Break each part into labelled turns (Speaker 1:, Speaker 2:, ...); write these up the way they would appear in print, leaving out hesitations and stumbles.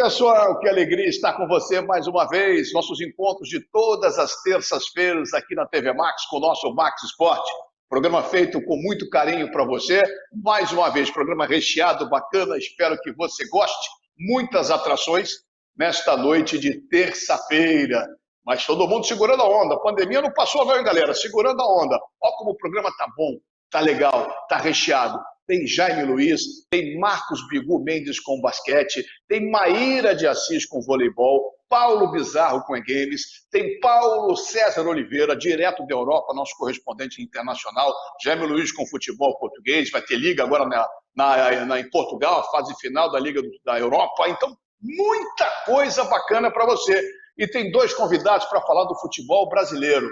Speaker 1: pessoal, que alegria estar com você mais uma vez. Nossos encontros de todas as terças-feiras aqui na TV Max, com o nosso Max Esporte. Programa feito com muito carinho para você. Mais uma vez, programa recheado, bacana. Espero que você goste. Muitas atrações nesta noite de terça-feira. Mas todo mundo segurando a onda. A pandemia não passou não, hein, galera? Segurando a onda. Olha como o programa tá bom, tá legal, tá recheado. Tem Jaime Luiz, tem Marcos Bigu Mendes com basquete, tem Maíra de Assis com voleibol, Paulo Bizarro com e-games, tem Paulo César Oliveira, direto da Europa, nosso correspondente internacional, Jaime Luiz com futebol português, vai ter liga agora em Portugal, a fase final da Liga da Europa, então muita coisa bacana para você. E tem dois convidados para falar do futebol brasileiro.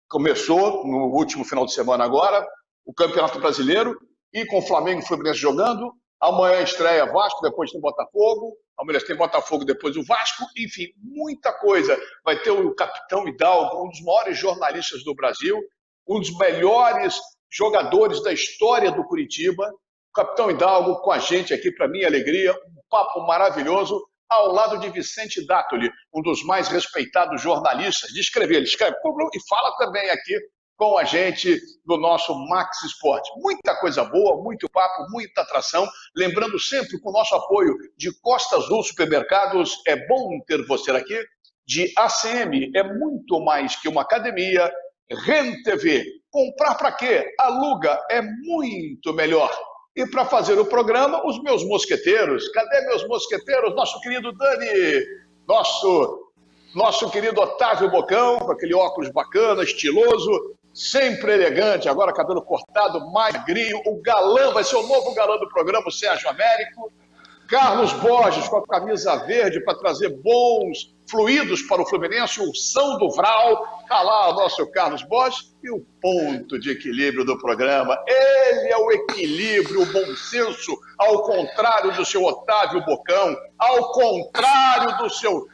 Speaker 1: Começou no último final de semana agora, o Campeonato Brasileiro, e com o Flamengo e Fluminense jogando. Amanhã estreia Vasco, depois tem Botafogo. Amanhã tem Botafogo, depois o Vasco. Enfim, muita coisa. Vai ter o Capitão Hidalgo, um dos maiores jornalistas do Brasil, um dos melhores jogadores da história do Curitiba. O Capitão Hidalgo com a gente aqui, para minha alegria. Um papo maravilhoso, ao lado de Vicente Dátoli, um dos mais respeitados jornalistas. De escrever, ele escreve e fala também aqui com a gente no nosso Max Esporte. Muita coisa boa, muito papo, muita atração. Lembrando sempre com o nosso apoio de Costa Azul Supermercados, é bom ter você aqui. De ACM, é muito mais que uma academia. REN TV, comprar para quê? Aluga, é muito melhor. E para fazer o programa, os meus mosqueteiros. Cadê meus mosqueteiros? Nosso querido Dani, nosso querido Otávio Bocão, com aquele óculos bacana, estiloso, sempre elegante, agora cabelo cortado, magrinho, o galã, vai ser o novo galã do programa, o Sérgio Américo. Carlos Borges com a camisa verde para trazer bons fluidos para o Fluminense, o São do Vral, está lá o nosso Carlos Borges, e o ponto de equilíbrio do programa. Ele é o equilíbrio, o bom senso, ao contrário do seu Otávio Bocão, ao contrário do seu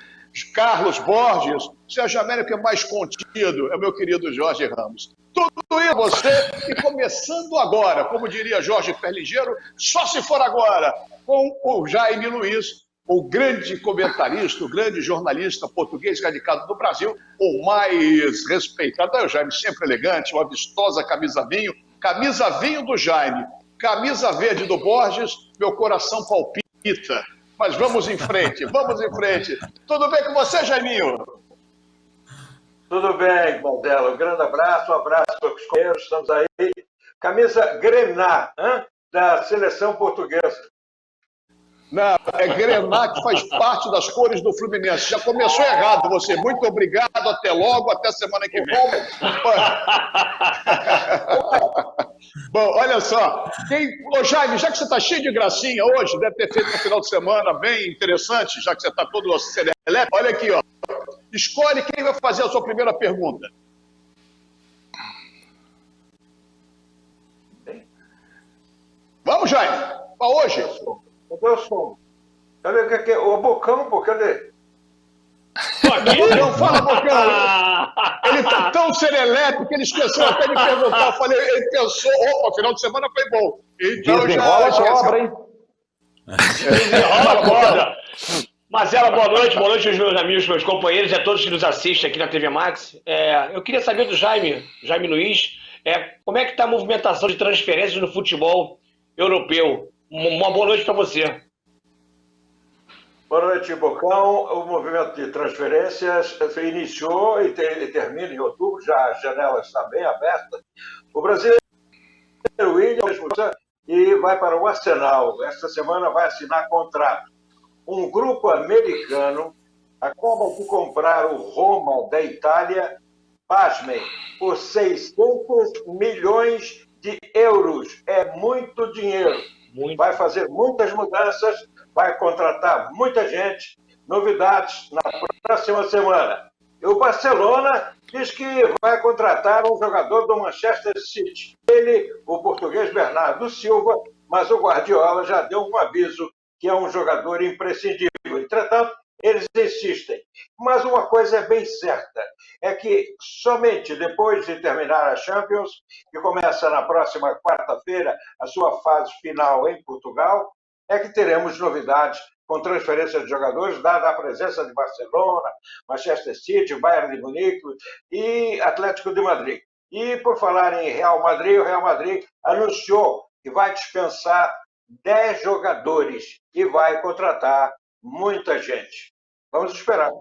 Speaker 1: Carlos Borges. Sérgio Américo é mais contido, é o meu querido Jorge Ramos. Tudo isso você, e começando agora, como diria Jorge Perligeiro, só se for agora, com o Jaime Luiz, o grande comentarista, o grande jornalista português radicado no Brasil, o mais respeitado. É o Jaime, sempre elegante, uma vistosa camisa vinho do Jaime, camisa verde do Borges, meu coração palpita. Mas vamos em frente, vamos em frente. Tudo bem com você, Jaiminho?
Speaker 2: Tudo bem, Valdela. Um grande abraço, um abraço para os companheiros. Estamos aí. Camisa Grená, da seleção portuguesa.
Speaker 1: Não, é Grená, que faz parte das cores do Fluminense. Já começou errado você. Muito obrigado, até logo, até semana que vem. Bom, olha só. Ô, Jaime, já que você está cheio de gracinha hoje, deve ter feito um final de semana bem interessante, já que você está todo serelepe. Olha aqui, ó. Escolhe quem vai fazer a sua primeira pergunta. Vamos, Jaime. Para hoje.
Speaker 2: Cadê o som? Cadê o que é? O Bocão, pô, cadê?
Speaker 1: Não fala, Bocão. Ele tá tão serelepe que ele esqueceu até de perguntar. Eu falei, ele pensou, opa, final de semana foi bom. Então
Speaker 3: desenrola a cobra, hein?
Speaker 4: Desenrola a cobra. Marcela, boa noite aos meus amigos, meus companheiros e a todos que nos assistem aqui na TV Max. Eu queria saber do Jaime Luiz, como é que está a movimentação de transferências no futebol europeu? Uma boa noite para você.
Speaker 2: Boa noite, Bocão. O movimento de transferências iniciou e termina em outubro, já a janela está bem aberta. O brasileiro William e vai para o Arsenal. Esta semana vai assinar contrato. Um grupo americano acaba de comprar o Roma da Itália, pasmem, por 600 milhões de euros. É muito dinheiro. Vai fazer muitas mudanças, vai contratar muita gente. Novidades na próxima semana. E o Barcelona diz que vai contratar um jogador do Manchester City. Ele, o português Bernardo Silva, mas o Guardiola já deu um aviso que é um jogador imprescindível. Entretanto, eles insistem. Mas uma coisa é bem certa, é que somente depois de terminar a Champions, que começa na próxima quarta-feira, a sua fase final em Portugal, é que teremos novidades com transferência de jogadores, dada a presença de Barcelona, Manchester City, Bayern de Munique e Atlético de Madrid. E, por falar em Real Madrid, o Real Madrid anunciou que vai dispensar 10 jogadores e vai contratar muita gente. Vamos esperar.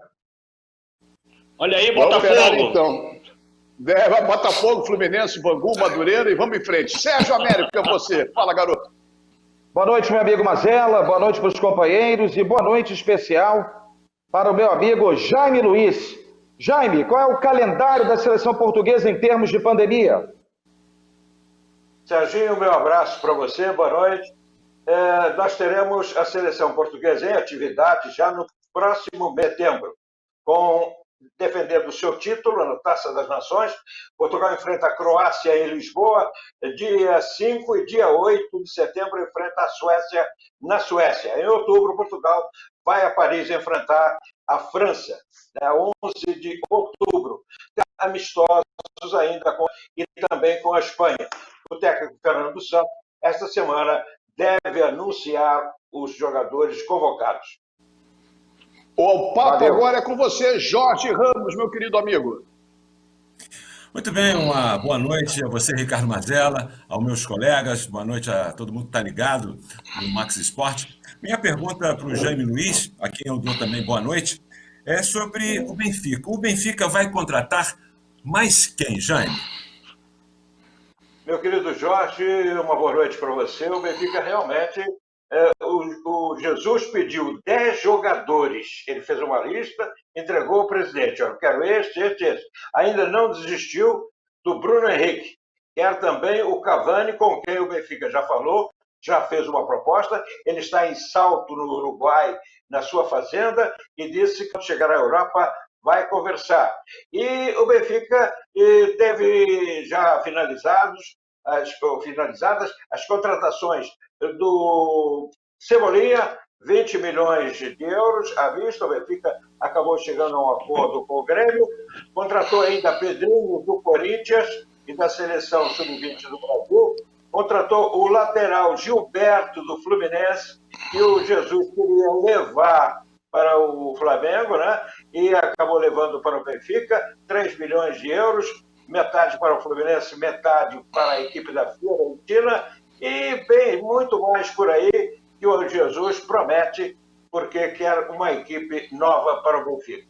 Speaker 4: Olha aí,
Speaker 1: Vamos esperar,
Speaker 4: Botafogo.
Speaker 1: então. Botafogo, Fluminense, Bangu, Madureira e vamos em frente. Sérgio Américo, é você. Fala, garoto.
Speaker 3: Boa noite, meu amigo Mazella, boa noite para os companheiros e boa noite especial para o meu amigo Jaime Luiz. Jaime, qual é o calendário da seleção portuguesa em termos de pandemia?
Speaker 2: Serginho, meu abraço para você, boa noite. Nós teremos a seleção portuguesa em atividade já no próximo setembro, defendendo o seu título na Taça das Nações. Portugal enfrenta a Croácia em Lisboa, dia 5 e dia 8 de setembro enfrenta a Suécia na Suécia. Em outubro, Portugal vai a Paris enfrentar a França, 11 de outubro. Amistosos ainda e também com a Espanha. O técnico Fernando Santos, esta semana, deve anunciar os jogadores convocados.
Speaker 1: O papo agora é com você, Jorge Ramos, meu querido amigo.
Speaker 5: Muito bem, uma boa noite a você, Ricardo Mazella, aos meus colegas, boa noite a todo mundo que está ligado no Max Esporte. Minha pergunta para o Jaime Luiz, a quem eu dou também boa noite, é sobre o Benfica. O Benfica vai contratar mais quem, Jaime?
Speaker 2: Meu querido Jorge, uma boa noite para você. O Benfica realmente... O Jesus pediu 10 jogadores. Ele fez uma lista, entregou ao presidente. Eu quero este. Ainda não desistiu do Bruno Henrique. Quer também o Cavani, com quem o Benfica já falou, já fez uma proposta. Ele está em Salto, no Uruguai, na sua fazenda, e disse que quando chegar à Europa vai conversar. E o Benfica teve já finalizadas as contratações do Cebolinha, 20 milhões de euros à vista. O Benfica acabou chegando a um acordo com o Grêmio, contratou ainda Pedrinho do Corinthians e da seleção sub-20 do Brasil, contratou o lateral Gilberto do Fluminense, que o Jesus queria levar para o Flamengo, né? E acabou levando para o Benfica, 3 milhões de euros, metade para o Fluminense, metade para a equipe da Fiorentina, e bem, muito mais por aí que o Jesus promete, porque quer uma equipe nova para o Benfica.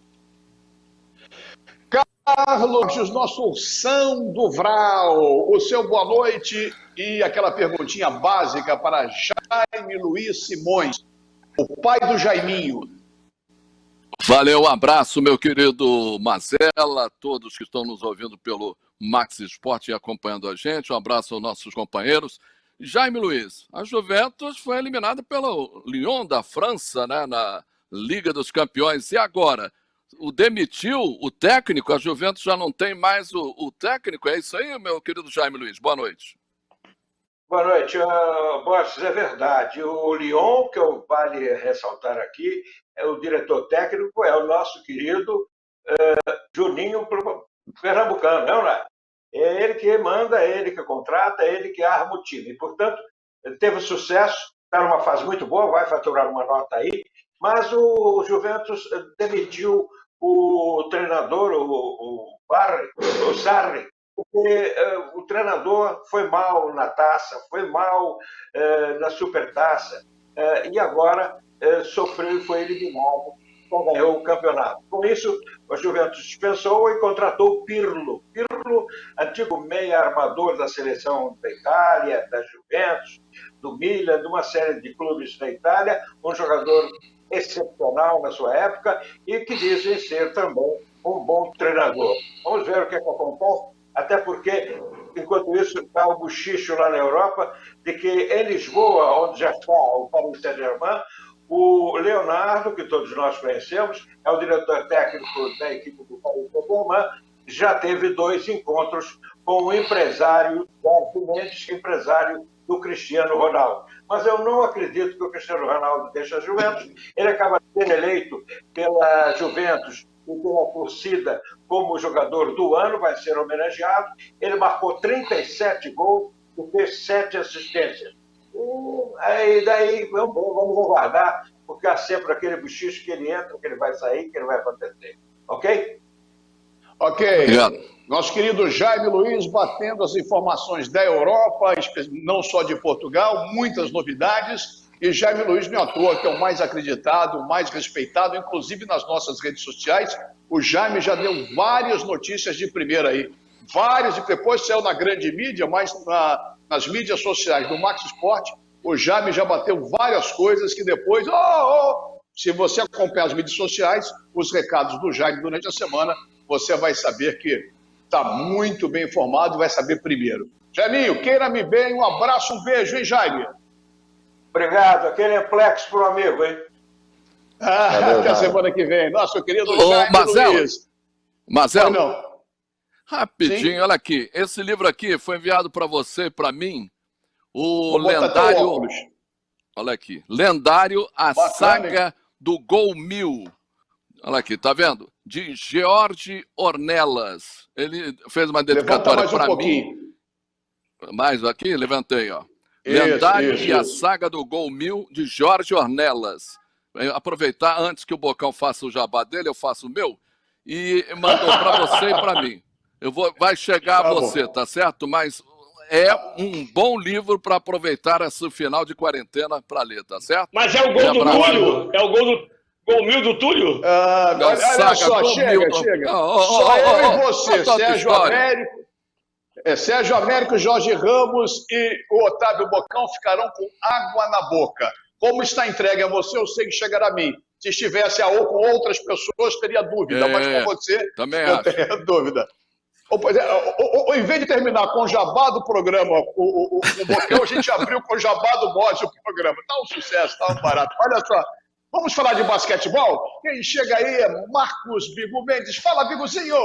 Speaker 1: Carlos, nosso Ursão do Vral, o seu boa noite e aquela perguntinha básica para Jaime Luiz Simões, o pai do Jaiminho.
Speaker 6: Valeu, um abraço, meu querido Mazella, todos que estão nos ouvindo pelo Max Esporte e acompanhando a gente. Um abraço aos nossos companheiros. Jaime Luiz, a Juventus foi eliminada pelo Lyon da França, né, na Liga dos Campeões. E agora? Demitiu o técnico? A Juventus já não tem mais o técnico? É isso aí, meu querido Jaime Luiz? Boa noite.
Speaker 2: Boa noite, Borges, é verdade. O Lyon, que vale ressaltar aqui, o diretor técnico é o nosso querido Juninho Pernambucano, não é? É ele que manda, é ele que contrata, é ele que arma o time. Portanto, teve sucesso, está numa fase muito boa, vai faturar uma nota aí, mas o Juventus demitiu o treinador, o Sarri, porque o treinador foi mal na taça, foi mal na supertaça, e agora sofreu e foi eliminado, então ganhou o campeonato. Com isso, o Juventus dispensou e contratou o Pirlo. Pirlo, antigo meia armador da seleção da Itália, da Juventus, do Milan, de uma série de clubes da Itália, um jogador excepcional na sua época e que dizem ser também um bom treinador. Vamos ver o que acontece, até porque, enquanto isso, está o bochicho lá na Europa de que em Lisboa, onde já está o Paris Saint-Germain, o Leonardo, que todos nós conhecemos, é o diretor técnico da equipe do Paris Saint-Germain, já teve 2 encontros com o empresário empresário do Cristiano Ronaldo. Mas eu não acredito que o Cristiano Ronaldo deixe a Juventus. Ele acaba sendo eleito pela Juventus e pela torcida como jogador do ano, vai ser homenageado. Ele marcou 37 gols e fez 7 assistências. Aí daí vamos aguardar porque há sempre aquele bochicho que ele entra, que ele vai sair, que ele vai acontecer. Ok?
Speaker 1: Ok.
Speaker 6: Obrigado.
Speaker 1: Nosso querido Jaime Luiz batendo as informações da Europa, não só de Portugal, muitas novidades. E Jaime Luiz, não é à toa, que é o mais acreditado, o mais respeitado, inclusive nas nossas redes sociais. O Jaime já deu várias notícias de primeira aí. Várias, e depois saiu na grande mídia, mas nas mídias sociais do Max Sport, o Jaime já bateu várias coisas que depois... se você acompanhar as mídias sociais, os recados do Jaime durante a semana, você vai saber que está muito bem informado, vai saber primeiro. Jaiminho, queira-me bem, um abraço, um beijo, hein, Jaime?
Speaker 2: Obrigado. Aquele é plexo pro amigo, hein?
Speaker 1: Até a semana que vem. Nosso querido Jaime Luiz.
Speaker 6: Marcelo,
Speaker 1: Não.
Speaker 6: rapidinho,
Speaker 1: Sim.
Speaker 6: olha aqui. Esse livro aqui foi enviado para você e para mim. O
Speaker 1: Vou botar teu
Speaker 6: lendário...
Speaker 1: óculos.
Speaker 6: Olha aqui. Lendário, a
Speaker 1: Bacana,
Speaker 6: saga do Gol 1000. Olha aqui, tá vendo? De George Ornelas. Ele fez uma
Speaker 1: Levanta
Speaker 6: dedicatória
Speaker 1: mais um
Speaker 6: para mim.
Speaker 1: pouquinho.
Speaker 6: Mais aqui, levantei, ó.
Speaker 1: Isso,
Speaker 6: Lendário
Speaker 1: isso,
Speaker 6: e a
Speaker 1: isso.
Speaker 6: saga do Gol 1000 de Jorge Ornelas. Aproveitar, antes que o Bocão faça o jabá dele, eu faço o meu. E mandou para você e para mim. Vai chegar
Speaker 1: Tá
Speaker 6: a
Speaker 1: bom.
Speaker 6: você, tá certo? Mas é um bom livro para aproveitar esse final de quarentena para ler, tá certo?
Speaker 4: Mas é o gol do Túlio? É o gol 1000 do Túlio?
Speaker 1: Olha só, chega. Só eu e você, Sérgio Américo. Sérgio Américo, Jorge Ramos e o Otávio Bocão ficarão com água na boca. Como está entregue a você, eu sei que chegará a mim. Se estivesse com outras pessoas, teria dúvida, mas com você,
Speaker 6: também
Speaker 1: não
Speaker 6: acho.
Speaker 1: teria dúvida. Em vez de terminar com o jabá do programa, o Bocão, a gente abriu com o jabá do bote o programa. Tá um sucesso, tá um barato. Olha só, vamos falar de basquetebol? Quem chega aí é Marcos Bigu Mendes. Fala, Biguzinho!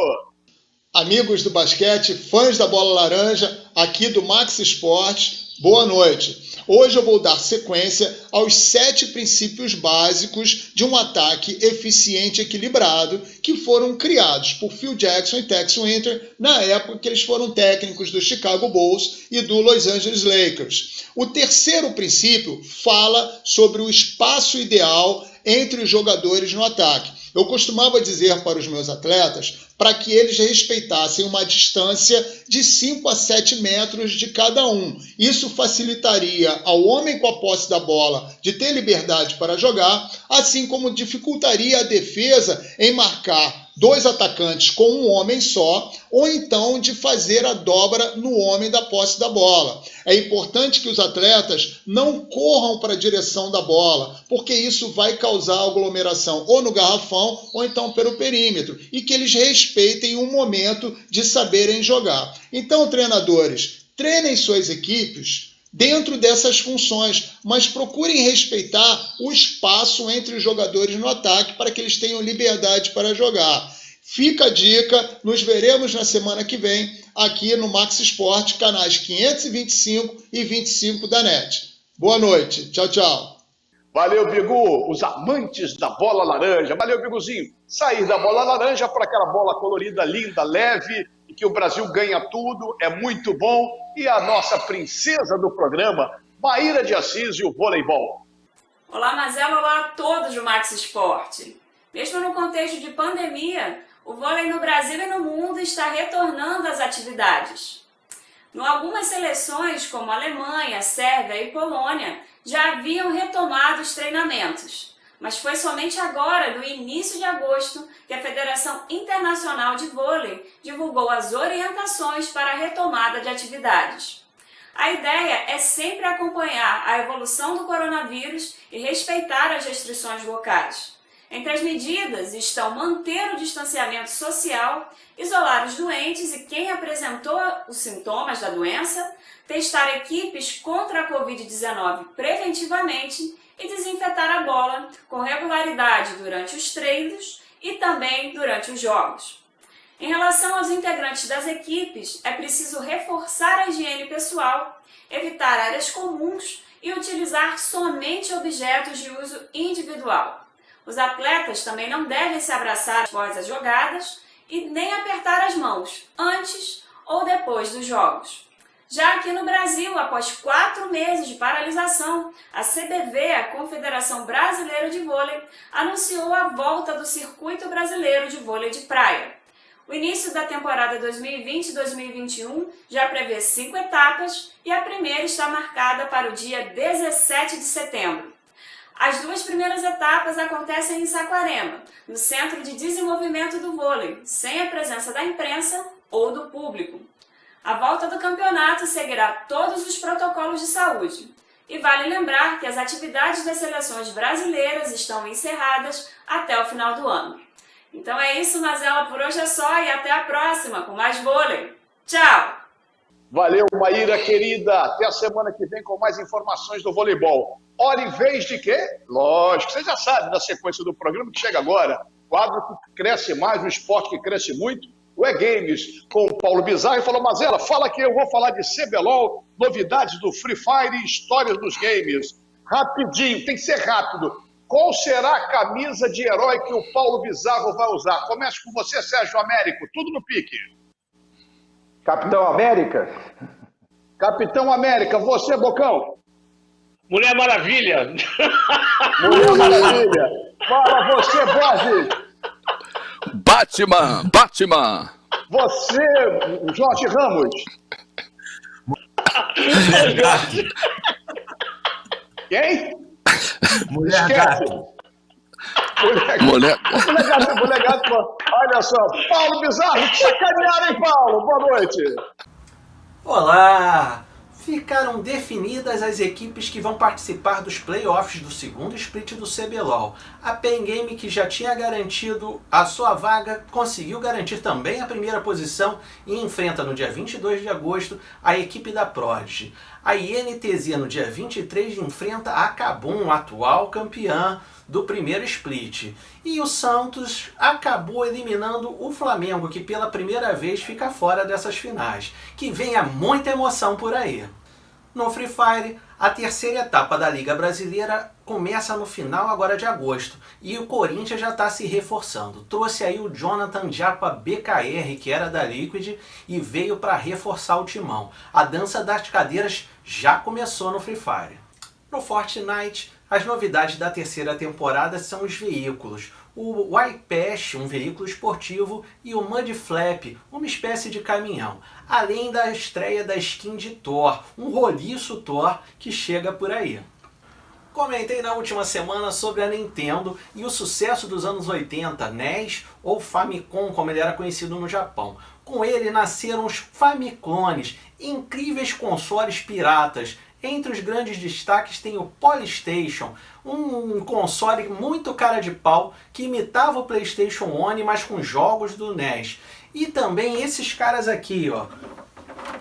Speaker 7: Amigos do basquete, fãs da bola laranja, aqui do Max Sport, boa noite. Hoje eu vou dar sequência aos 7 princípios básicos de um ataque eficiente e equilibrado que foram criados por Phil Jackson e Tex Winter na época que eles foram técnicos do Chicago Bulls e do Los Angeles Lakers. O terceiro princípio fala sobre o espaço ideal entre os jogadores no ataque. Eu costumava dizer para os meus atletas para que eles respeitassem uma distância de 5 a 7 metros de cada um. Isso facilitaria ao homem com a posse da bola de ter liberdade para jogar, assim como dificultaria a defesa em marcar 2 atacantes com um homem só, ou então de fazer a dobra no homem da posse da bola. É importante que os atletas não corram para a direção da bola, porque isso vai causar aglomeração ou no garrafão ou então pelo perímetro, e que eles respeitem o momento de saberem jogar. Então, treinadores, treinem suas equipes dentro dessas funções, mas procurem respeitar o espaço entre os jogadores no ataque para que eles tenham liberdade para jogar. Fica a dica, nos veremos na semana que vem aqui no Max Sport, canais 525 e 25 da NET. Boa noite, tchau, tchau.
Speaker 1: Valeu, Bigu, os amantes da bola laranja. Valeu, Biguzinho. Sair da bola laranja para aquela bola colorida, linda, leve, e que o Brasil ganha tudo, é muito bom. E a nossa princesa do programa, Maíra de Assis e o voleibol.
Speaker 8: Olá, Marcelo, olá a todos do Max Sport. Mesmo no contexto de pandemia, o vôlei no Brasil e no mundo está retornando às atividades. Algumas seleções, como Alemanha, Sérvia e Polônia, já haviam retomado os treinamentos, mas foi somente agora, no início de agosto, que a Federação Internacional de Vôlei divulgou as orientações para a retomada de atividades. A ideia é sempre acompanhar a evolução do coronavírus e respeitar as restrições locais. Entre as medidas estão manter o distanciamento social, isolar os doentes e quem apresentou os sintomas da doença, testar equipes contra a Covid-19 preventivamente e desinfetar a bola com regularidade durante os treinos e também durante os jogos. Em relação aos integrantes das equipes, é preciso reforçar a higiene pessoal, evitar áreas comuns e utilizar somente objetos de uso individual. Os atletas também não devem se abraçar após as jogadas e nem apertar as mãos antes ou depois dos jogos. Já aqui no Brasil, após 4 meses de paralisação, a CBV, a Confederação Brasileira de Vôlei, anunciou a volta do Circuito Brasileiro de Vôlei de Praia. O início da temporada 2020-2021 já prevê 5 etapas e a primeira está marcada para o dia 17 de setembro. As 2 primeiras etapas acontecem em Saquarema, no Centro de Desenvolvimento do Vôlei, sem a presença da imprensa ou do público. A volta do campeonato seguirá todos os protocolos de saúde. E vale lembrar que as atividades das seleções brasileiras estão encerradas até o final do ano. Então é isso, Mazella, por hoje é só e até a próxima com mais vôlei. Tchau!
Speaker 1: Valeu, Maíra querida. Até a semana que vem com mais informações do voleibol. Hora em vez de quê? Lógico, você já sabe da sequência do programa que chega agora. Quadro que cresce mais, um esporte que cresce muito. O E-Games com o Paulo Bizarro e falou, Mazella, fala que eu vou falar de CBLOL, novidades do Free Fire e histórias dos games. Rapidinho, tem que ser rápido. Qual será a camisa de herói que o Paulo Bizarro vai usar? Comece com você, Sérgio Américo, tudo no pique.
Speaker 3: Capitão América?
Speaker 1: Capitão América, você, Bocão?
Speaker 4: Mulher Maravilha.
Speaker 1: Mulher Maravilha. Fala você, Borges.
Speaker 6: Batman.
Speaker 1: Você, Jorge Ramos.
Speaker 5: Mulher Gato.
Speaker 1: Quem?
Speaker 5: Mulher Gato.
Speaker 1: Mulher Gato. Olha só, Paulo Bizarro, te sacanearam, hein, Paulo? Boa noite.
Speaker 9: Olá! Ficaram definidas as equipes que vão participar dos playoffs do segundo split do CBLOL. A Pen Game, que já tinha garantido a sua vaga, conseguiu garantir também a primeira posição e enfrenta no dia 22 de agosto a equipe da Prodigy. A INTZ no dia 23 enfrenta a Kabum, atual campeã do primeiro split. E o Santos acabou eliminando o Flamengo, que pela primeira vez fica fora dessas finais. Que venha muita emoção por aí. No Free Fire, a terceira etapa da Liga Brasileira começa no final agora de agosto. E o Corinthians já está se reforçando. Trouxe aí o Jonathan Japa BKR, que era da Liquid, e veio para reforçar o timão. A dança das cadeiras já começou no Free Fire. No Fortnite, as novidades da terceira temporada são os veículos. O Y-Pash, um veículo esportivo, e o Mud Flap, uma espécie de caminhão. Além da estreia da skin de Thor, um roliço Thor que chega por aí. Comentei na última semana sobre a Nintendo e o sucesso dos anos 80, NES ou Famicom, como ele era conhecido no Japão. Com ele nasceram os Famiclones, incríveis consoles piratas. Entre os grandes destaques tem o Polystation, um console muito cara de pau que imitava o PlayStation 1, mas com jogos do NES. E também esses caras aqui, ó,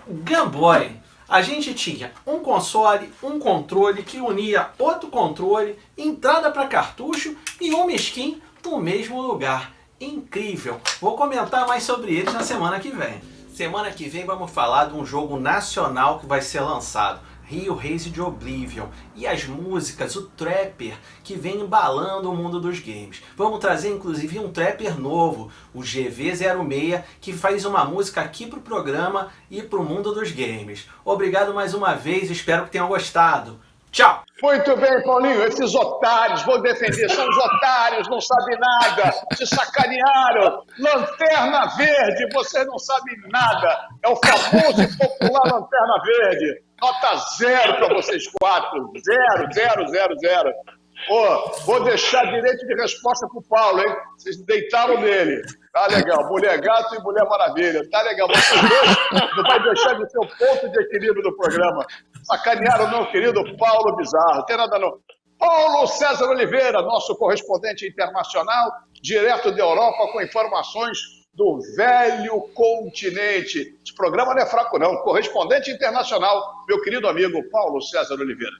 Speaker 9: Game Boy. A gente tinha um console, um controle que unia outro controle, entrada para cartucho e uma skin no mesmo lugar. Incrível! Vou comentar mais sobre eles na semana que vem. Semana que vem vamos falar de um jogo nacional que vai ser lançado. Rio Race de Oblivion, e as músicas, o Trapper, que vem embalando o mundo dos games. Vamos trazer inclusive um Trapper novo, o GV06, que faz uma música aqui para o programa e para o mundo dos games. Obrigado mais uma vez, espero que tenham gostado. Tchau!
Speaker 1: Muito bem, Paulinho, esses otários, vou defender, são os otários, não sabem nada, te sacanearam. Lanterna Verde, você não sabe nada, é o famoso e popular Lanterna Verde. Nota 0 para vocês 4, 0. Vou deixar direito de resposta para o Paulo, hein? Vocês deitaram nele. Tá legal, Mulher Gato e Mulher Maravilha. Tá legal, vocês dois não vai deixar de ser o ponto de equilíbrio do programa. Sacanearam o meu querido Paulo Bizarro. Não tem nada não. Paulo César Oliveira, nosso correspondente internacional, direto da Europa, com informações do velho continente. Esse programa não é fraco não. Correspondente internacional, meu querido amigo Paulo César Oliveira.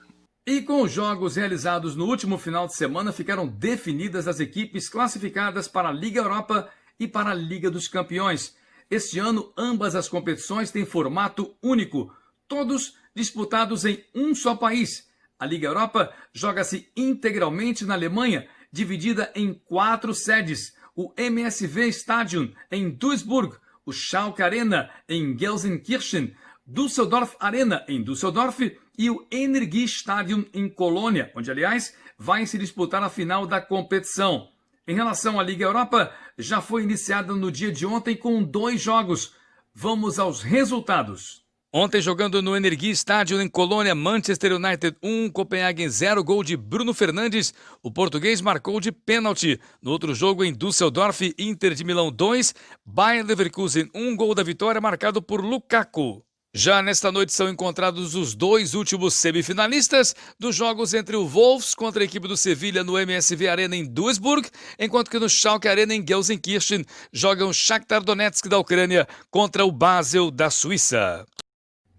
Speaker 10: E com os jogos realizados no último final de semana, ficaram definidas as equipes classificadas para a Liga Europa e para a Liga dos Campeões. Este ano, ambas as competições têm formato único, todos disputados em um só país. A Liga Europa joga-se integralmente na Alemanha, dividida em 4 sedes. O MSV Stadion em Duisburg, o Schalke Arena em Gelsenkirchen, Düsseldorf Arena, em Düsseldorf, e o Energiestadion, em Colônia, onde, aliás, vai se disputar a final da competição. Em relação à Liga Europa, já foi iniciada no dia de ontem com 2 jogos. Vamos aos resultados. Ontem, jogando no Energiestadion em Colônia, Manchester United 1, Copenhagen 0, gol de Bruno Fernandes. O português marcou de pênalti. No outro jogo, em Düsseldorf, Inter de Milão 2, Bayer Leverkusen 1, gol da vitória marcado por Lukaku. Já nesta noite são encontrados os 2 últimos semifinalistas dos jogos entre o Wolves contra a equipe do Sevilha no MSV Arena em Duisburg, enquanto que no Schalke Arena em Gelsenkirchen jogam Shakhtar Donetsk da Ucrânia contra o Basel da Suíça.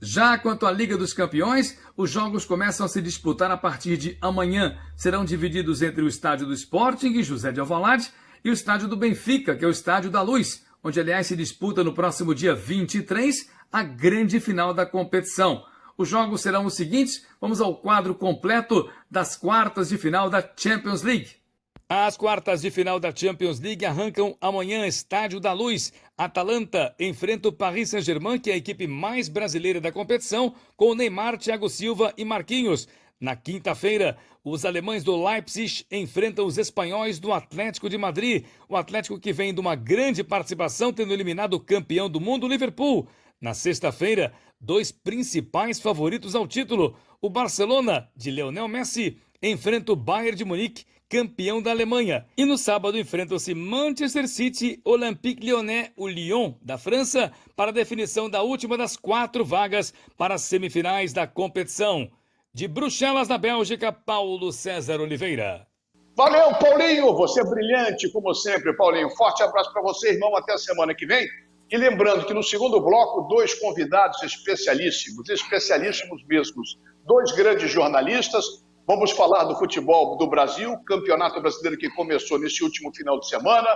Speaker 10: Já quanto à Liga dos Campeões, os jogos começam a se disputar a partir de amanhã. Serão divididos entre o estádio do Sporting, José de Alvalade, e o estádio do Benfica, que é o Estádio da Luz, onde, aliás, se disputa no próximo dia 23 a grande final da competição. Os jogos serão os seguintes. Vamos ao quadro completo das quartas de final da Champions League. As quartas de final da Champions League arrancam amanhã. Estádio da Luz. Atalanta enfrenta o Paris Saint-Germain, que é a equipe mais brasileira da competição, com Neymar, Thiago Silva e Marquinhos. Na quinta-feira, os alemães do Leipzig enfrentam os espanhóis do Atlético de Madrid. O Atlético que vem de uma grande participação, tendo eliminado o campeão do mundo, Liverpool. Na sexta-feira, 2 principais favoritos ao título. O Barcelona, de Lionel Messi, enfrenta o Bayern de Munique, campeão da Alemanha. E no sábado enfrentam-se Manchester City, Olympique Lyonnais, o Lyon da França, para a definição da última das 4 vagas para as semifinais da competição. De Bruxelas, na Bélgica, Paulo César Oliveira.
Speaker 1: Valeu, Paulinho! Você é brilhante, como sempre, Paulinho. Forte abraço para você, irmão. Até a semana que vem. E lembrando que no segundo bloco, 2 convidados especialíssimos mesmos. 2 grandes jornalistas. Vamos falar do futebol do Brasil, Campeonato Brasileiro que começou nesse último final de semana.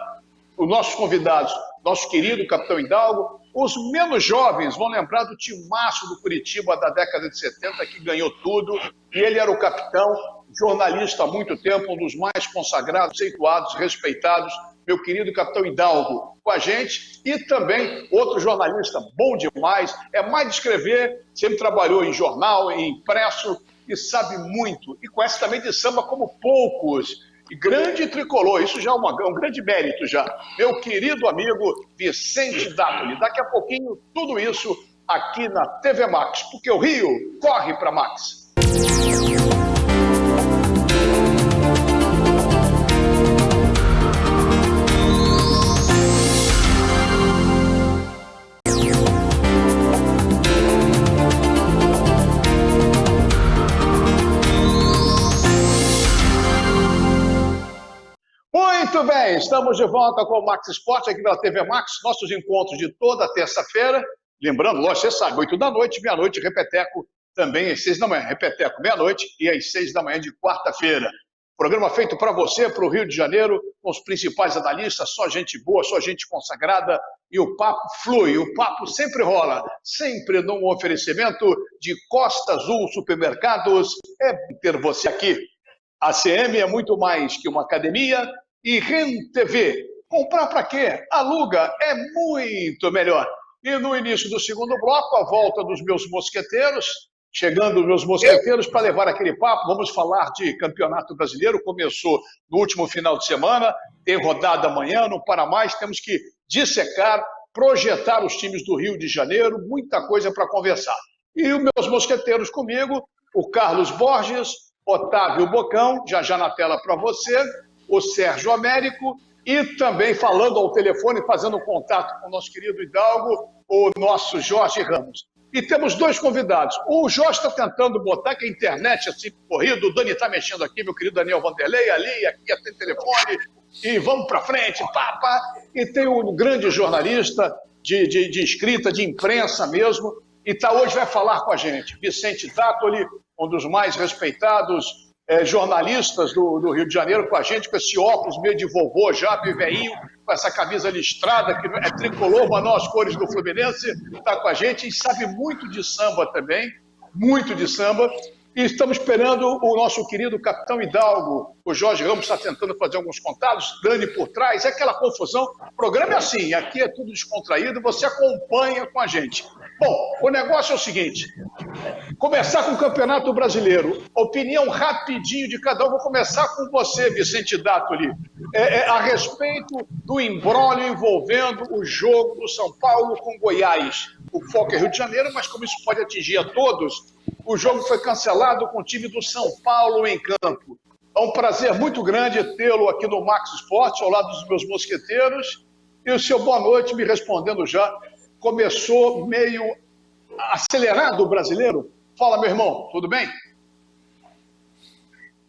Speaker 1: Os nossos convidados, nosso querido Capitão Hidalgo. Os menos jovens vão lembrar do timaço do Curitiba da década de 70, que ganhou tudo. E ele era o capitão, jornalista há muito tempo, um dos mais consagrados, conceituados, respeitados. Meu querido Capitão Hidalgo com a gente. E também outro jornalista bom demais. É mais de escrever, sempre trabalhou em jornal, em impresso, e sabe muito, e conhece também de samba como poucos, e grande tricolor, isso já é um grande mérito já. Meu querido amigo Vicente Dáttoli, daqui a pouquinho tudo isso aqui na TV Max, porque o Rio corre para Max. Muito bem, estamos de volta com o Max Esporte aqui pela TV Max, nossos encontros de toda terça-feira. Lembrando, lógico, você sabe, 8 da noite, meia-noite, repeteco também às 6 da manhã. Repeteco meia-noite e às 6 da manhã de quarta-feira. Programa feito para você, para o Rio de Janeiro, com os principais analistas, só gente boa, só gente consagrada, e o papo flui, o papo sempre rola, sempre num oferecimento de Costa Azul Supermercados. É ter você aqui. A CM é muito mais que uma academia. E REN TV, comprar para quê? Aluga, é muito melhor. E no início do segundo bloco, a volta dos meus mosqueteiros, chegando os meus mosqueteiros para levar aquele papo. Vamos falar de Campeonato Brasileiro, começou no último final de semana, tem rodada amanhã, não para mais, temos que dissecar, projetar os times do Rio de Janeiro, muita coisa para conversar. E os meus mosqueteiros comigo, o Carlos Borges, Otávio Bocão, já na tela para você, o Sérgio Américo, e também falando ao telefone, fazendo contato com o nosso querido Hidalgo, o nosso Jorge Ramos. E temos 2 convidados. O Jorge está tentando botar que a internet assim corrido, o Dani está mexendo aqui, meu querido Daniel Vanderlei, ali, aqui, tem telefone, e vamos para frente, pá. E tem um grande jornalista de escrita, de imprensa mesmo, e hoje vai falar com a gente, Vicente Dáttoli, um dos mais respeitados jornalistas do Rio de Janeiro, com a gente, com esse óculos meio de vovô já, meio velhinho, com essa camisa listrada, que é tricolor, mas não as cores do Fluminense, está com a gente e sabe muito de samba também, muito de samba. E estamos esperando o nosso querido Capitão Hidalgo. O Jorge Ramos está tentando fazer alguns contatos, Dani por trás, é aquela confusão. O programa é assim, aqui é tudo descontraído, você acompanha com a gente. Bom, o negócio é o seguinte, começar com o Campeonato Brasileiro, opinião rapidinho de cada um, vou começar com você, Vicente Dáttoli, a respeito do imbróglio envolvendo o jogo do São Paulo com Goiás. O foco é Rio de Janeiro, mas como isso pode atingir a todos, o jogo foi cancelado com o time do São Paulo em campo. É um prazer muito grande tê-lo aqui no Max Esporte, ao lado dos meus mosqueteiros, e o seu boa noite me respondendo já. Começou meio acelerado o brasileiro. Fala, meu irmão, tudo bem?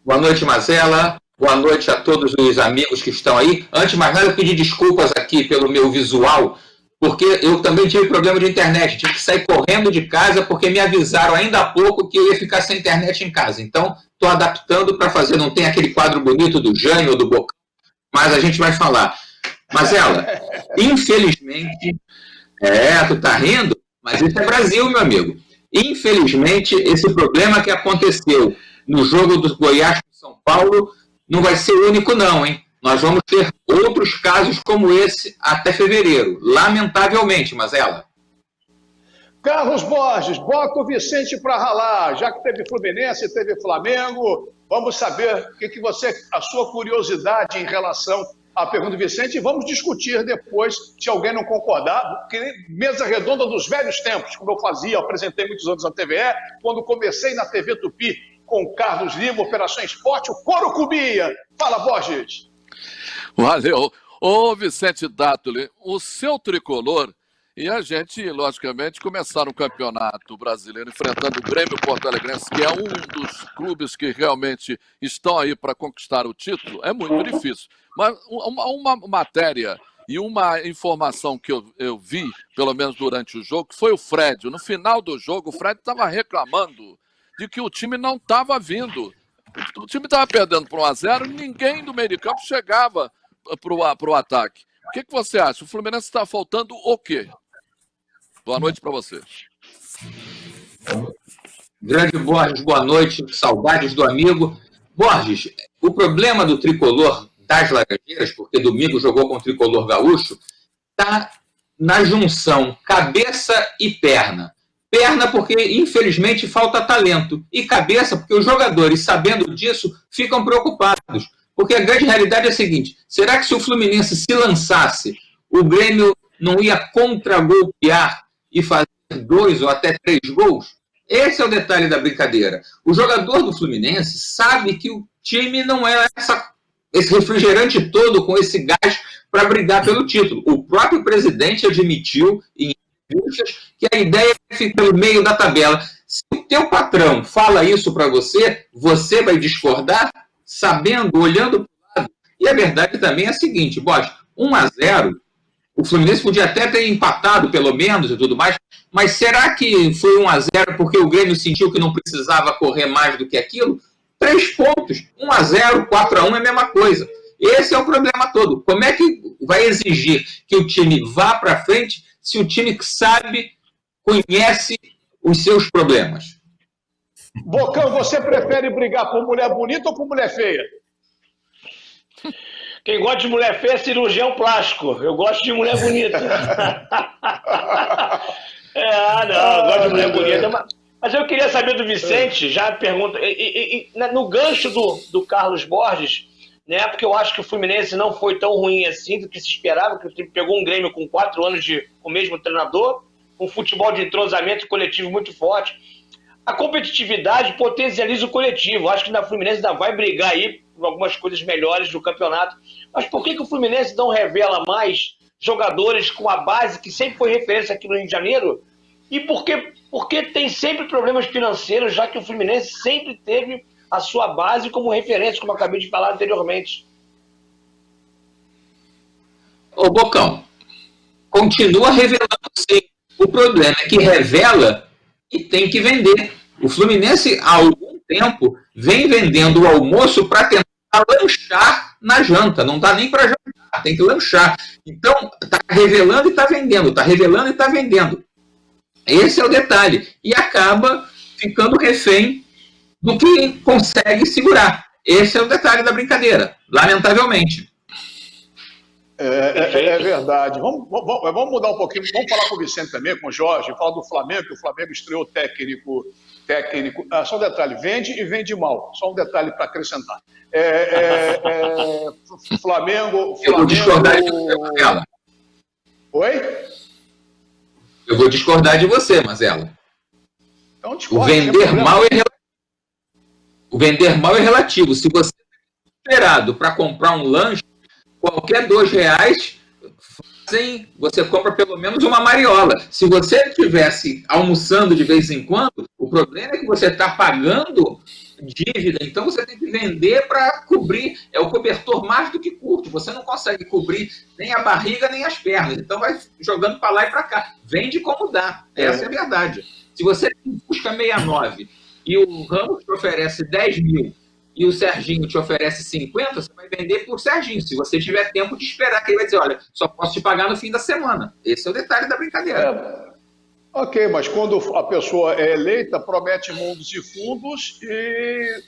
Speaker 11: Boa noite, Mazella. Boa noite a todos os amigos que estão aí. Antes de mais nada, eu pedi desculpas aqui pelo meu visual, porque eu também tive problema de internet. Tive que sair correndo de casa porque me avisaram ainda há pouco que eu ia ficar sem internet em casa. Então, estou adaptando para fazer. Não tem aquele quadro bonito do Jânio ou do Bocão, mas a gente vai falar. Mazella, infelizmente... tu tá rindo? Mas isso é Brasil, meu amigo. Infelizmente, esse problema que aconteceu no jogo do Goiás com São Paulo não vai ser o único não, hein? Nós vamos ter outros casos como esse até fevereiro. Lamentavelmente, Mazella.
Speaker 1: Carlos Borges, bota o Vicente para ralar. Já que teve Fluminense, teve Flamengo, vamos saber o que você, a sua curiosidade em relação à pergunta do Vicente, e vamos discutir depois, se alguém não concordar, porque mesa redonda dos velhos tempos, como eu fazia, apresentei muitos anos na TVE, quando comecei na TV Tupi com o Carlos Lima, Operação Esporte, o Coro Cubia. Fala, Borges.
Speaker 6: Valeu. Ô, Vicente Dáttoli, o seu tricolor e a gente, logicamente, começaram o Campeonato Brasileiro enfrentando o Grêmio Porto Alegrense, que é um dos clubes que realmente estão aí para conquistar o título, é muito difícil. Mas uma matéria e uma informação que eu vi, pelo menos durante o jogo, que foi o Fred. No final do jogo, o Fred estava reclamando de que o time não estava vindo. O time estava perdendo por 1-0 e ninguém do meio de campo chegava para o ataque. O que você acha? O Fluminense está faltando o quê? Boa noite para você.
Speaker 11: Grande Borges, boa noite. Saudades do amigo. Borges, o problema do tricolor das Laranjeiras, porque domingo jogou com o tricolor gaúcho, está na junção cabeça e perna. Perna porque, infelizmente, falta talento. E cabeça porque os jogadores, sabendo disso, ficam preocupados. Porque a grande realidade é a seguinte, será que se o Fluminense se lançasse, o Grêmio não ia contra-golpear e fazer 2 ou até 3 gols? Esse é o detalhe da brincadeira. O jogador do Fluminense sabe que o time não é esse refrigerante todo com esse gás para brigar pelo título. O próprio presidente admitiu em entrevistas que a ideia é ficar no meio da tabela. Se o teu patrão fala isso para você, você vai discordar, sabendo, olhando para o lado. E a verdade também é a seguinte, Bosch, 1-0, o Fluminense podia até ter empatado, pelo menos, e tudo mais, mas será que foi 1-0 porque o Grêmio sentiu que não precisava correr mais do que aquilo? 3 pontos, 1-0, 4-1 é a mesma coisa. Esse é o problema todo. Como é que vai exigir que o time vá para frente se o time que sabe, conhece os seus problemas?
Speaker 1: Bocão, você prefere brigar por mulher bonita ou por mulher feia?
Speaker 4: Quem gosta de mulher feia é cirurgião plástico. Eu gosto de mulher bonita. Eu gosto de mulher bonita. Mas eu queria saber do Vicente, já pergunta, no gancho do Carlos Borges, né? Porque eu acho que o Fluminense não foi tão ruim assim do que se esperava, que o time pegou um Grêmio com 4 anos com o mesmo treinador, um futebol de entrosamento coletivo muito forte. A competitividade potencializa o coletivo. Acho que na Fluminense ainda vai brigar aí por algumas coisas melhores do campeonato. Mas por que o Fluminense não revela mais jogadores com a base que sempre foi referência aqui no Rio de Janeiro? E porque tem sempre problemas financeiros, já que o Fluminense sempre teve a sua base como referência, como eu acabei de falar anteriormente.
Speaker 11: Ô Bocão, continua revelando sim. O problema é que revela e tem que vender. O Fluminense, há algum tempo, vem vendendo o almoço para tentar lanchar na janta. Não dá nem para jantar, tem que lanchar. Então, está revelando e está vendendo, está revelando e está vendendo. Esse é o detalhe. E acaba ficando refém do que consegue segurar. Esse é o detalhe da brincadeira, lamentavelmente.
Speaker 1: É verdade. Vamos mudar um pouquinho. Vamos falar com o Vicente também, com o Jorge, falar do Flamengo, que o Flamengo estreou técnico. Só um detalhe, vende e vende mal. Só um detalhe para acrescentar. Flamengo.
Speaker 11: Eu vou discordar de você, Mazella.
Speaker 1: Oi?
Speaker 11: Eu vou discordar de você, Mazella.
Speaker 1: Então,
Speaker 11: o vender mal é relativo. Se você é esperado para comprar um lanche, qualquer R$2 você compra pelo menos uma mariola. Se você estivesse almoçando de vez em quando, o problema é que você está pagando dívida, então você tem que vender para cobrir, é o cobertor mais do que curto, você não consegue cobrir nem a barriga nem as pernas, então vai jogando para lá e para cá, vende como dá, essa é a verdade. Se você busca 69 e o Ramos te oferece 10 mil e o Serginho te oferece 50, você vai vender por Serginho, se você tiver tempo de esperar, que ele vai dizer, olha, só posso te pagar no fim da semana. Esse é o detalhe da brincadeira.
Speaker 1: Ok, mas quando a pessoa é eleita, promete mundos e fundos e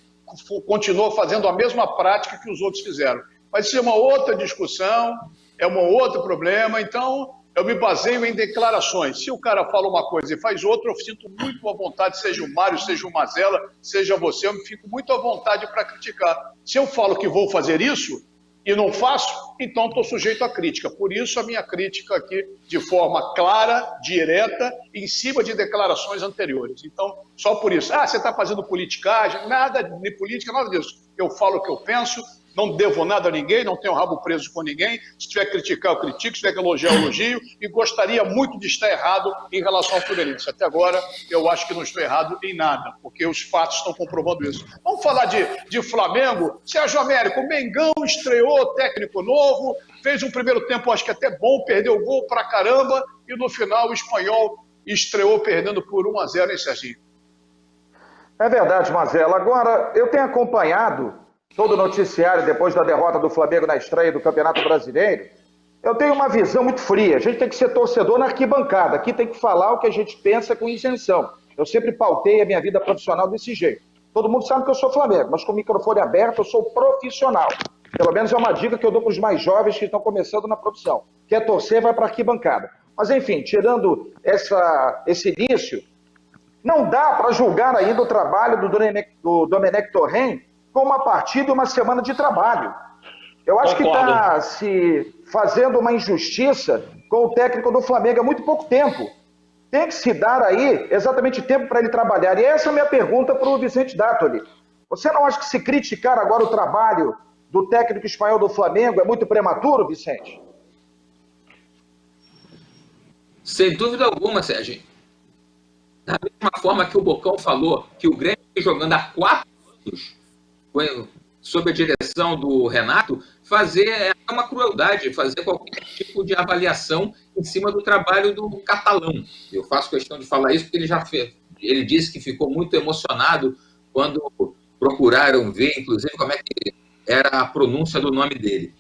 Speaker 1: continua fazendo a mesma prática que os outros fizeram. Mas isso é uma outra discussão, é um outro problema, então eu me baseio em declarações. Se o cara fala uma coisa e faz outra, eu sinto muito à vontade, seja o Mário, seja o Mazella, seja você, eu me fico muito à vontade para criticar. Se eu falo que vou fazer isso e não faço, então estou sujeito à crítica. Por isso a minha crítica aqui, de forma clara, direta, em cima de declarações anteriores. Então, só por isso. Você está fazendo politicagem, nada de política, nada disso. Eu falo o que eu penso, não devo nada a ninguém, não tenho rabo preso com ninguém. Se tiver que criticar, eu critico. Se tiver que elogiar, eu elogio. E gostaria muito de estar errado em relação ao Fluminense. Até agora, eu acho que não estou errado em nada, porque os fatos estão comprovando isso. Vamos falar de Flamengo. Sérgio Américo, o Mengão estreou técnico novo, fez um primeiro tempo, acho que até bom, perdeu o gol pra caramba, e no final o Espanhol estreou perdendo por 1-0, hein, Serginho?
Speaker 3: É verdade, Mazella. Agora, eu tenho acompanhado todo o noticiário depois da derrota do Flamengo na estreia do Campeonato Brasileiro. Eu tenho uma visão muito fria. A gente tem que ser torcedor na arquibancada. Aqui tem que falar o que a gente pensa com isenção. Eu sempre pautei a minha vida profissional desse jeito. Todo mundo sabe que eu sou Flamengo, mas com o microfone aberto eu sou profissional. Pelo menos é uma dica que eu dou para os mais jovens que estão começando na profissão. Quer torcer, vai para a arquibancada. Mas enfim, tirando esse início, não dá para julgar ainda o trabalho do Domenech Torrent com uma partida e uma semana de trabalho. Eu acho que está se fazendo uma injustiça com o técnico do Flamengo há muito pouco tempo. Tem que se dar aí exatamente tempo para ele trabalhar. E essa é a minha pergunta para o Vicente Dáttoli. Você não acha que se criticar agora o trabalho do técnico espanhol do Flamengo é muito prematuro, Vicente?
Speaker 11: Sem dúvida alguma, Sérgio. Da mesma forma que o Bocão falou que o Grêmio vem jogando há 4 anos sob a direção do Renato, é uma crueldade fazer qualquer tipo de avaliação em cima do trabalho do catalão. Eu faço questão de falar isso porque ele já fez. Ele disse que ficou muito emocionado quando procuraram ver, inclusive, como é que era a pronúncia do nome dele.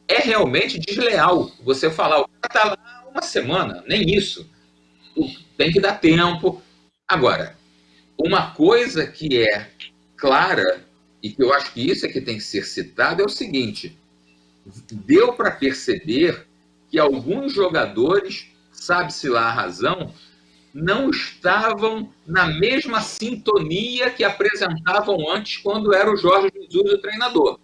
Speaker 11: É realmente desleal você falar, o cara está lá uma semana, nem isso. Tem que dar tempo. Agora, uma coisa que é clara, e que eu acho que isso é que tem que ser citado, é o seguinte: deu para perceber que alguns jogadores, sabe-se lá a razão, não estavam na mesma sintonia que apresentavam antes quando era o Jorge Jesus o treinador.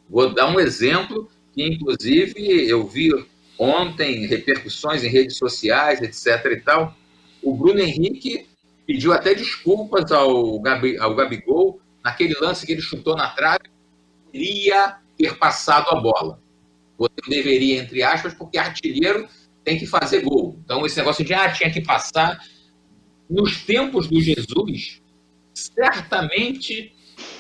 Speaker 11: Vou dar um exemplo que, inclusive, eu vi ontem repercussões em redes sociais, etc. e tal. O Bruno Henrique pediu até desculpas ao Gabigol naquele lance que ele chutou na trave, deveria ter passado a bola. Você deveria, entre aspas, porque artilheiro tem que fazer gol. Então, esse negócio de tinha que passar. Nos tempos do Jesus, certamente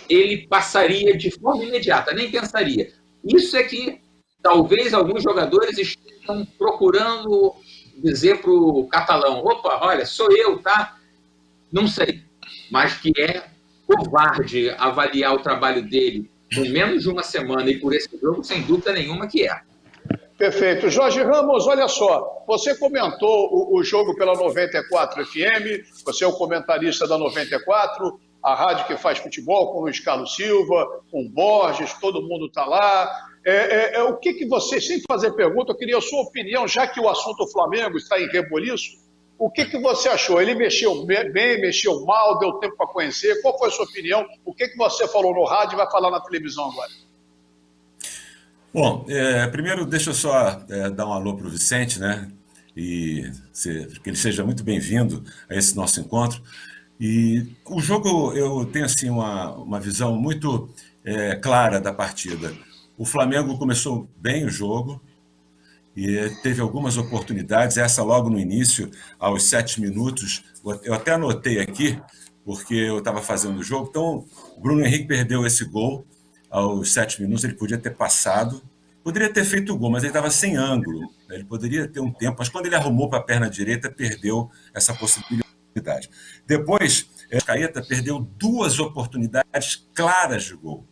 Speaker 11: ele passaria de forma imediata, nem pensaria. Isso é que talvez alguns jogadores estejam procurando dizer para o catalão: opa, olha, sou eu, tá? Não sei. Mas que é covarde avaliar o trabalho dele com menos de uma semana e por esse jogo, sem dúvida nenhuma que é.
Speaker 1: Perfeito. Jorge Ramos, olha só, você comentou o jogo pela 94 FM, você é o comentarista da 94, a rádio que faz futebol com o Luiz Carlos Silva, com o Borges, todo mundo está lá. O que você, sem fazer pergunta, eu queria a sua opinião, já que o assunto Flamengo está em reboliço, o que você achou? Ele mexeu bem, mexeu mal, deu tempo para conhecer? Qual foi a sua opinião? O que você falou no rádio e vai falar na televisão agora?
Speaker 5: Bom, primeiro deixa eu só dar um alô para o Vicente, né? E que ele seja muito bem-vindo a esse nosso encontro. E o jogo, eu tenho assim uma visão muito clara da partida. O Flamengo começou bem o jogo e teve algumas oportunidades, essa logo no início, aos 7 minutos. Eu até anotei aqui, porque eu estava fazendo o jogo. Então, o Bruno Henrique perdeu esse gol aos 7 minutos, ele podia ter passado, poderia ter feito o gol, mas ele estava sem ângulo, ele poderia ter um tempo, mas quando ele arrumou para a perna direita, perdeu essa possibilidade. Depois, Caeta perdeu 2 oportunidades claras de gol.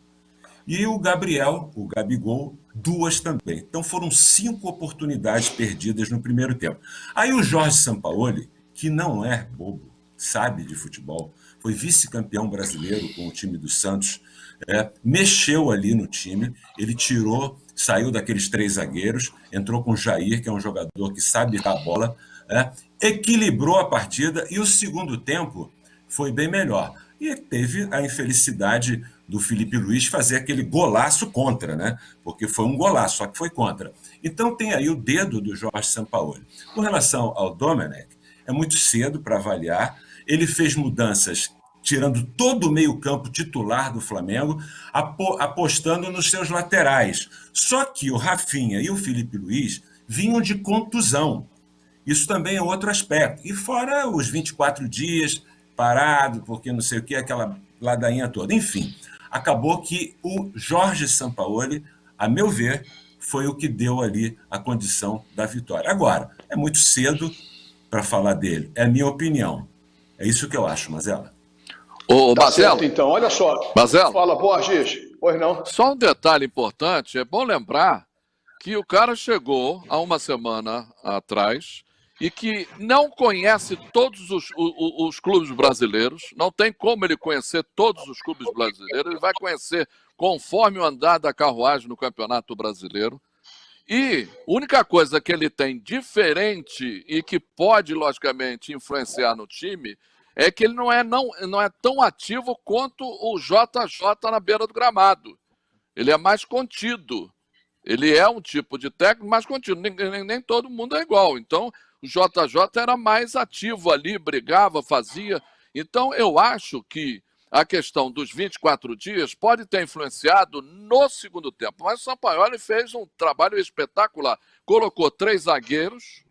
Speaker 5: E o Gabigol, 2 também. Então foram 5 oportunidades perdidas no primeiro tempo. Aí o Jorge Sampaoli, que não é bobo, sabe de futebol, foi vice-campeão brasileiro com o time do Santos, mexeu ali no time, ele saiu daqueles 3 zagueiros, entrou com o Jair, que é um jogador que sabe dar a bola, equilibrou a partida e o segundo tempo foi bem melhor. E teve a infelicidade do Felipe Luiz fazer aquele golaço contra, né? Porque foi um golaço, só que foi contra. Então tem aí o dedo do Jorge Sampaoli. Com relação ao Domenech, é muito cedo para avaliar. Ele fez mudanças tirando todo o meio-campo titular do Flamengo, apostando nos seus laterais. Só que o Rafinha e o Felipe Luiz vinham de contusão. Isso também é outro aspecto. E fora os 24 dias parado, porque não sei o que, aquela ladainha toda. Enfim, acabou que o Jorge Sampaoli, a meu ver, foi o que deu ali a condição da vitória. Agora, é muito cedo para falar dele. É a minha opinião. É isso que eu acho, Mazella.
Speaker 6: Ô,
Speaker 1: Tá
Speaker 6: Mazella.
Speaker 1: certo, então, olha só.
Speaker 6: Mazella.
Speaker 1: Fala, Borges. Pois não.
Speaker 6: Só um detalhe importante, é bom lembrar que o cara chegou há uma semana atrás e que não conhece todos os clubes brasileiros, não tem como ele conhecer todos os clubes brasileiros, ele vai conhecer conforme o andar da carruagem no Campeonato Brasileiro. E a única coisa que ele tem diferente e que pode, logicamente, influenciar no time é que ele não é tão ativo quanto o JJ na beira do gramado. Ele é mais contido. Ele é um tipo de técnico mais contido. Nem todo mundo é igual. Então, o JJ era mais ativo ali, brigava, fazia. Então, eu acho que a questão dos 24 dias pode ter influenciado no segundo tempo. Mas o Sampaoli fez um trabalho espetacular. Colocou 3 zagueiros,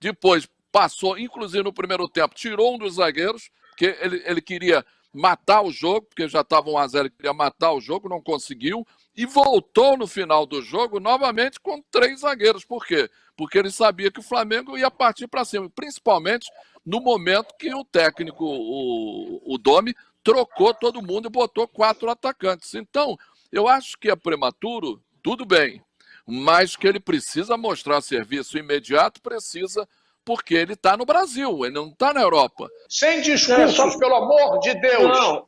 Speaker 6: depois passou, inclusive no primeiro tempo, tirou um dos zagueiros, porque ele queria matar o jogo, porque já estava 1-0, ele queria matar o jogo, não conseguiu, e voltou no final do jogo novamente com 3 zagueiros. Por quê? Porque ele sabia que o Flamengo ia partir para cima, principalmente no momento que o técnico, o Domi, trocou todo mundo e botou 4 atacantes. Então, eu acho que é prematuro, tudo bem, mas que ele precisa mostrar serviço imediato, precisa, porque ele está no Brasil, ele não está na Europa.
Speaker 1: Sem discursos, pelo amor de Deus.
Speaker 4: Não,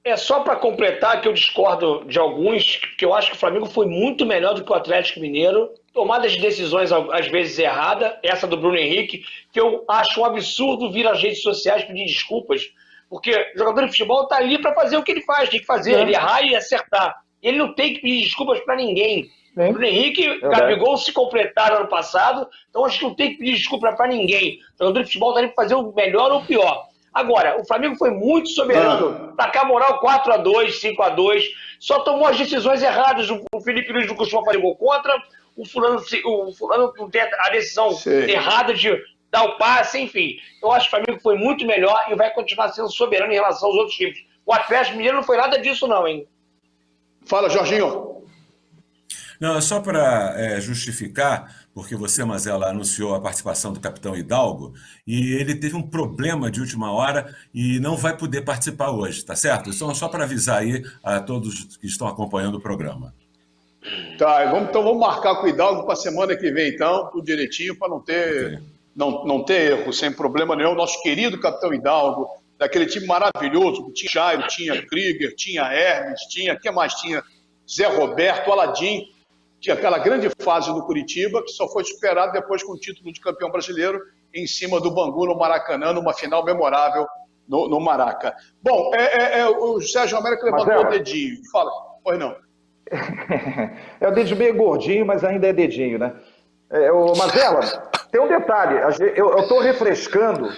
Speaker 4: é só para completar que eu discordo de alguns, que eu acho que o Flamengo foi muito melhor do que o Atlético Mineiro, tomadas de decisões às vezes erradas, essa do Bruno Henrique, que eu acho um absurdo vir às redes sociais pedir desculpas, porque o jogador de futebol está ali para fazer o que ele faz, tem que fazer, ele errar e acertar. Ele não tem que pedir desculpas para ninguém. O Bruno Henrique e o Gabigol se completaram ano passado, então acho que não tem que pedir desculpa para ninguém. O jogador de futebol está ali para fazer o melhor ou o pior. Agora, o Flamengo foi muito soberano. Tacar moral 4-2, 5-2, só tomou as decisões erradas. O Felipe Luiz não costuma fazer gol contra, o fulano não tem a decisão errada de dar o passe, enfim. Eu acho que o Flamengo foi muito melhor e vai continuar sendo soberano em relação aos outros times. O Atlético Mineiro não foi nada disso não, hein?
Speaker 1: Fala, Jorginho.
Speaker 5: Não, só para justificar, porque você, Mazella, anunciou a participação do capitão Hidalgo e ele teve um problema de última hora e não vai poder participar hoje, tá certo? Então, só para avisar aí a todos que estão acompanhando o programa.
Speaker 1: Tá, então vamos marcar com o Hidalgo para a semana que vem, então, tudo direitinho, para não ter erro, sem problema nenhum. Nosso querido capitão Hidalgo, daquele time maravilhoso, que tinha Jairo, tinha Krieger, tinha Hermes, quem mais tinha? Zé Roberto, Aladim. Tinha aquela grande fase do Curitiba, que só foi superada depois com o título de campeão brasileiro em cima do Bangu, no Maracanã, numa final memorável no Maraca. Bom, o Sérgio Américo levantou o dedinho. Fala. Pois não.
Speaker 3: É o dedinho meio gordinho, mas ainda é dedinho, né? Mazela, tem um detalhe. Eu estou refrescando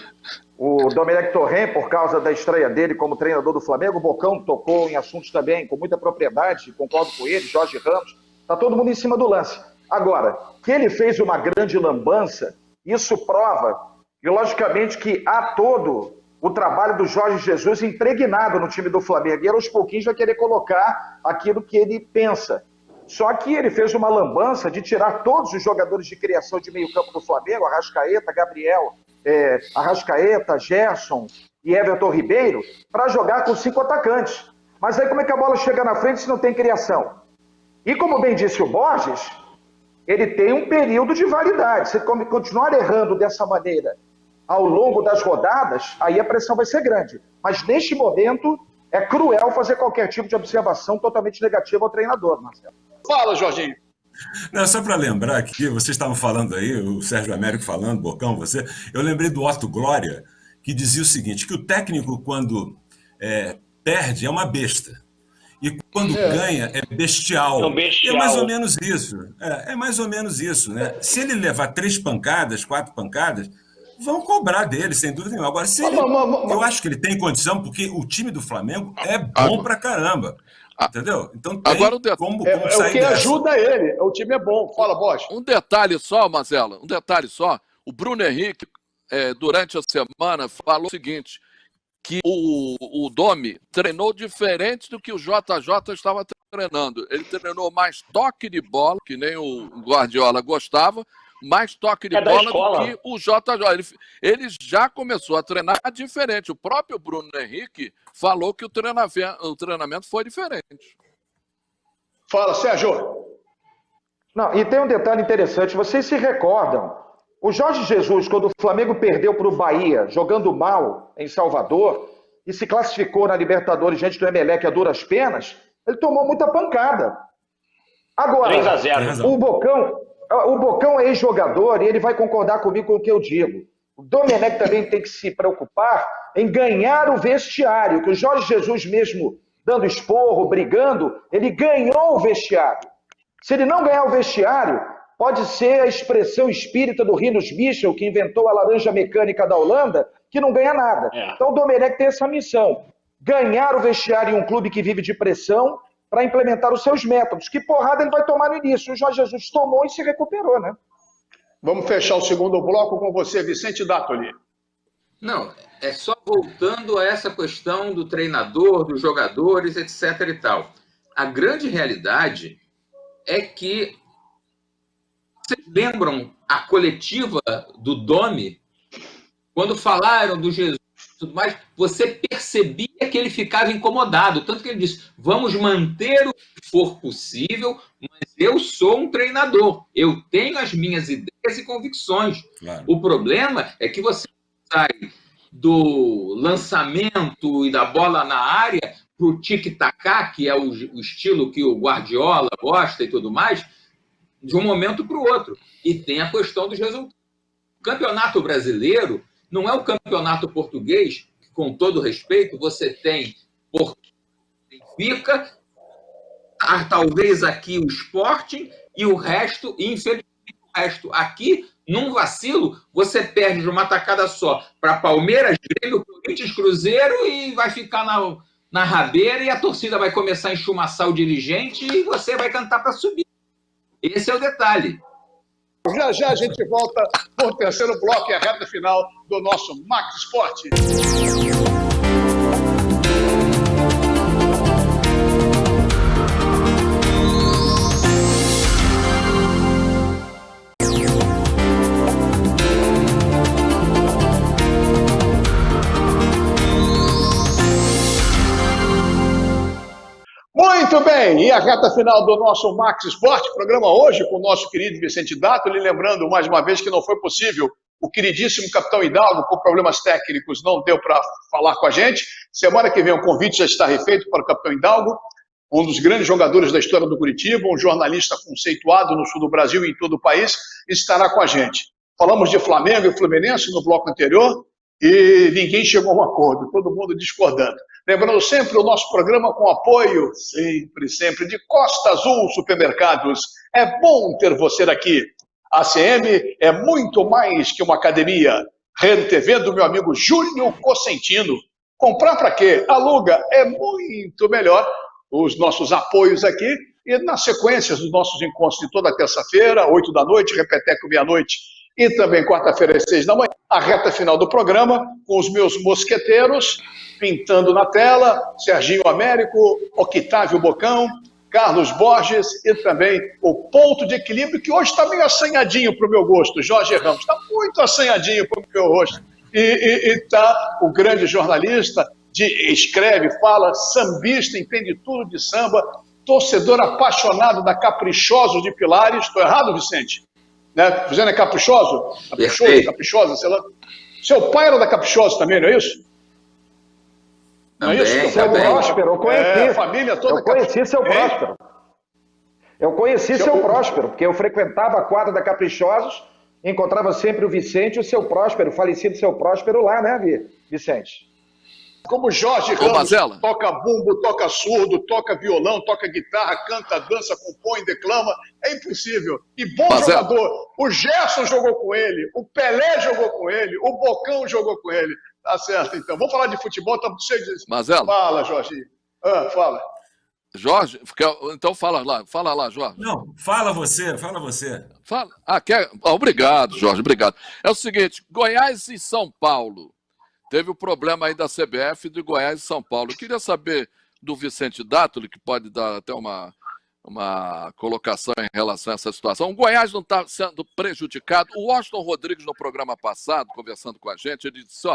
Speaker 3: o Domenech Torrent por causa da estreia dele como treinador do Flamengo. O Bocão tocou em assuntos também com muita propriedade, concordo com ele, Jorge Ramos. Está todo mundo em cima do lance. Agora, que ele fez uma grande lambança, isso prova, e logicamente, que há todo o trabalho do Jorge Jesus impregnado no time do Flamengo. E ele, aos pouquinhos, vai querer colocar aquilo que ele pensa. Só que ele fez uma lambança de tirar todos os jogadores de criação de meio campo do Flamengo, Arrascaeta, Gabriel, Arrascaeta, Gerson e Everton Ribeiro, para jogar com 5 atacantes. Mas aí como é que a bola chega na frente se não tem criação? E como bem disse o Borges, ele tem um período de validade. Se ele continuar errando dessa maneira ao longo das rodadas, aí a pressão vai ser grande. Mas neste momento é cruel fazer qualquer tipo de observação totalmente negativa ao treinador, Marcelo.
Speaker 1: Fala, Jorginho.
Speaker 5: Não, só para lembrar que vocês estavam falando aí, o Sérgio Américo falando, Bocão, você, eu lembrei do Otto Glória, que dizia o seguinte, que o técnico, quando perde, é uma besta. E quando ganha, é bestial.
Speaker 4: Bestial.
Speaker 5: É mais ou menos isso. É mais ou menos isso, né? Se ele levar 3 pancadas, 4 pancadas, vão cobrar dele, sem dúvida nenhuma. Agora, eu acho que ele tem condição, porque o time do Flamengo é bom pra caramba. Entendeu? Então tem
Speaker 6: agora,
Speaker 5: como
Speaker 1: sair o que dessa. Ajuda ele. O time é bom. Fala, Bosch.
Speaker 6: Um detalhe só, Mazela, o Bruno Henrique, durante a semana, falou o seguinte, que o Domi treinou diferente do que o JJ estava treinando. Ele treinou mais toque de bola, que nem o Guardiola gostava, mais toque de bola do que o JJ. Ele já começou a treinar diferente. O próprio Bruno Henrique falou que o treinamento foi diferente.
Speaker 1: Fala, Sérgio.
Speaker 3: Não, e tem um detalhe interessante. Vocês se recordam, o Jorge Jesus, quando o Flamengo perdeu para o Bahia, jogando mal em Salvador, e se classificou na Libertadores diante do Emelec a duras penas, ele tomou muita pancada. Agora,
Speaker 4: 3-0.
Speaker 3: O Bocão é ex-jogador e ele vai concordar comigo com o que eu digo. O Domenech também tem que se preocupar em ganhar o vestiário, que o Jorge Jesus mesmo dando esporro, brigando, ele ganhou o vestiário. Se ele não ganhar o vestiário, pode ser a expressão espírita do Rinus Michel, que inventou a laranja mecânica da Holanda, que não ganha nada. Então o Domenech tem essa missão, ganhar o vestiário em um clube que vive de pressão, para implementar os seus métodos. Que porrada ele vai tomar no início? O Jorge Jesus tomou e se recuperou, né?
Speaker 1: Vamos fechar o segundo bloco com você, Vicente Dáttoli.
Speaker 11: Não, é só voltando a essa questão do treinador, dos jogadores, etc. e tal. A grande realidade é que vocês lembram a coletiva do Domi, quando falaram do Jesus e tudo mais, você percebia que ele ficava incomodado, tanto que ele disse, vamos manter o que for possível, mas eu sou um treinador, eu tenho as minhas ideias e convicções. Claro. O problema é que você sai do lançamento e da bola na área para o tic-tac, que é o estilo que o Guardiola gosta e tudo mais, de um momento para o outro. E tem a questão dos resultados. O Campeonato Brasileiro não é o campeonato português, que, com todo respeito, você tem Benfica, talvez aqui o Sporting e o resto, e infelizmente o resto. Aqui, num vacilo, você perde de uma tacada só para Palmeiras, Grêmio, Corinthians, Cruzeiro e vai ficar na rabeira e a torcida vai começar a enchumaçar o dirigente e você vai cantar para subir. Esse é o detalhe.
Speaker 1: Já já a gente volta com o terceiro bloco e a reta final do nosso Max Esporte. Muito bem, e a reta final do nosso Max Esporte, programa hoje com o nosso querido Vicente Dáttoli, lembrando mais uma vez que não foi possível, o queridíssimo Capitão Hidalgo, por problemas técnicos, não deu para falar com a gente. Semana que vem o convite já está refeito para o Capitão Hidalgo. um dos grandes jogadores da história do Curitiba, um jornalista conceituado no sul do Brasil e em todo o país, estará com a gente. Falamos de Flamengo e Fluminense no bloco anterior e ninguém chegou a um acordo, todo mundo discordando. Lembrando sempre o nosso programa com apoio, sempre, de Costa Azul Supermercados. É bom ter você aqui. A ACM é muito mais que uma academia. Rede TV do meu amigo Júlio Cosentino. Comprar para quê? Aluga, é muito melhor. Os nossos apoios aqui e nas sequências dos nossos encontros de toda terça-feira, 8 da noite, repeteco meia-noite e também quarta-feira às 6 da manhã, a reta final do programa com os meus mosqueteiros pintando na tela, Serginho Américo, Octávio Bocão, Carlos Borges e também o ponto de equilíbrio que hoje está meio assanhadinho para o meu gosto, Jorge Ramos, está muito assanhadinho para o meu rosto e está o grande jornalista, escreve, fala, sambista, entende tudo de samba, torcedor apaixonado da Caprichosos de Pilares. Estou errado, Vicente? Né? Vicente é caprichoso? Caprichosa, sei lá. Seu pai era da Caprichosos também, não é isso? Não é isso?
Speaker 3: Seu Próspero, eu conheci.
Speaker 1: Família toda.
Speaker 3: Eu conheci seu Próspero. Eu conheci seu Próspero, porque eu frequentava a quadra da Caprichosos, encontrava sempre o Vicente e o seu Próspero, o falecido seu Próspero lá, né, Vicente?
Speaker 1: Como Jorge Ramos toca bumbo, toca surdo, toca violão, toca guitarra, canta, dança, compõe, declama, é impossível. E bom jogador. O Gerson jogou com ele, o Pelé jogou com ele, o Bocão jogou com ele. Tá certo, então. Vamos falar de futebol, estamos cheios de...
Speaker 6: Mazela.
Speaker 1: Fala, Jorge. Fala.
Speaker 6: Jorge, então fala lá, Jorge.
Speaker 5: Não, fala você.
Speaker 6: Fala. Obrigado, Jorge, obrigado. É o seguinte, Goiás e São Paulo. Teve o problema aí da CBF de Goiás e São Paulo. Eu queria saber do Vicente Dátolo, que pode dar até uma colocação em relação a essa situação. O Goiás não está sendo prejudicado. O Washington Rodrigues, no programa passado, conversando com a gente, ele disse,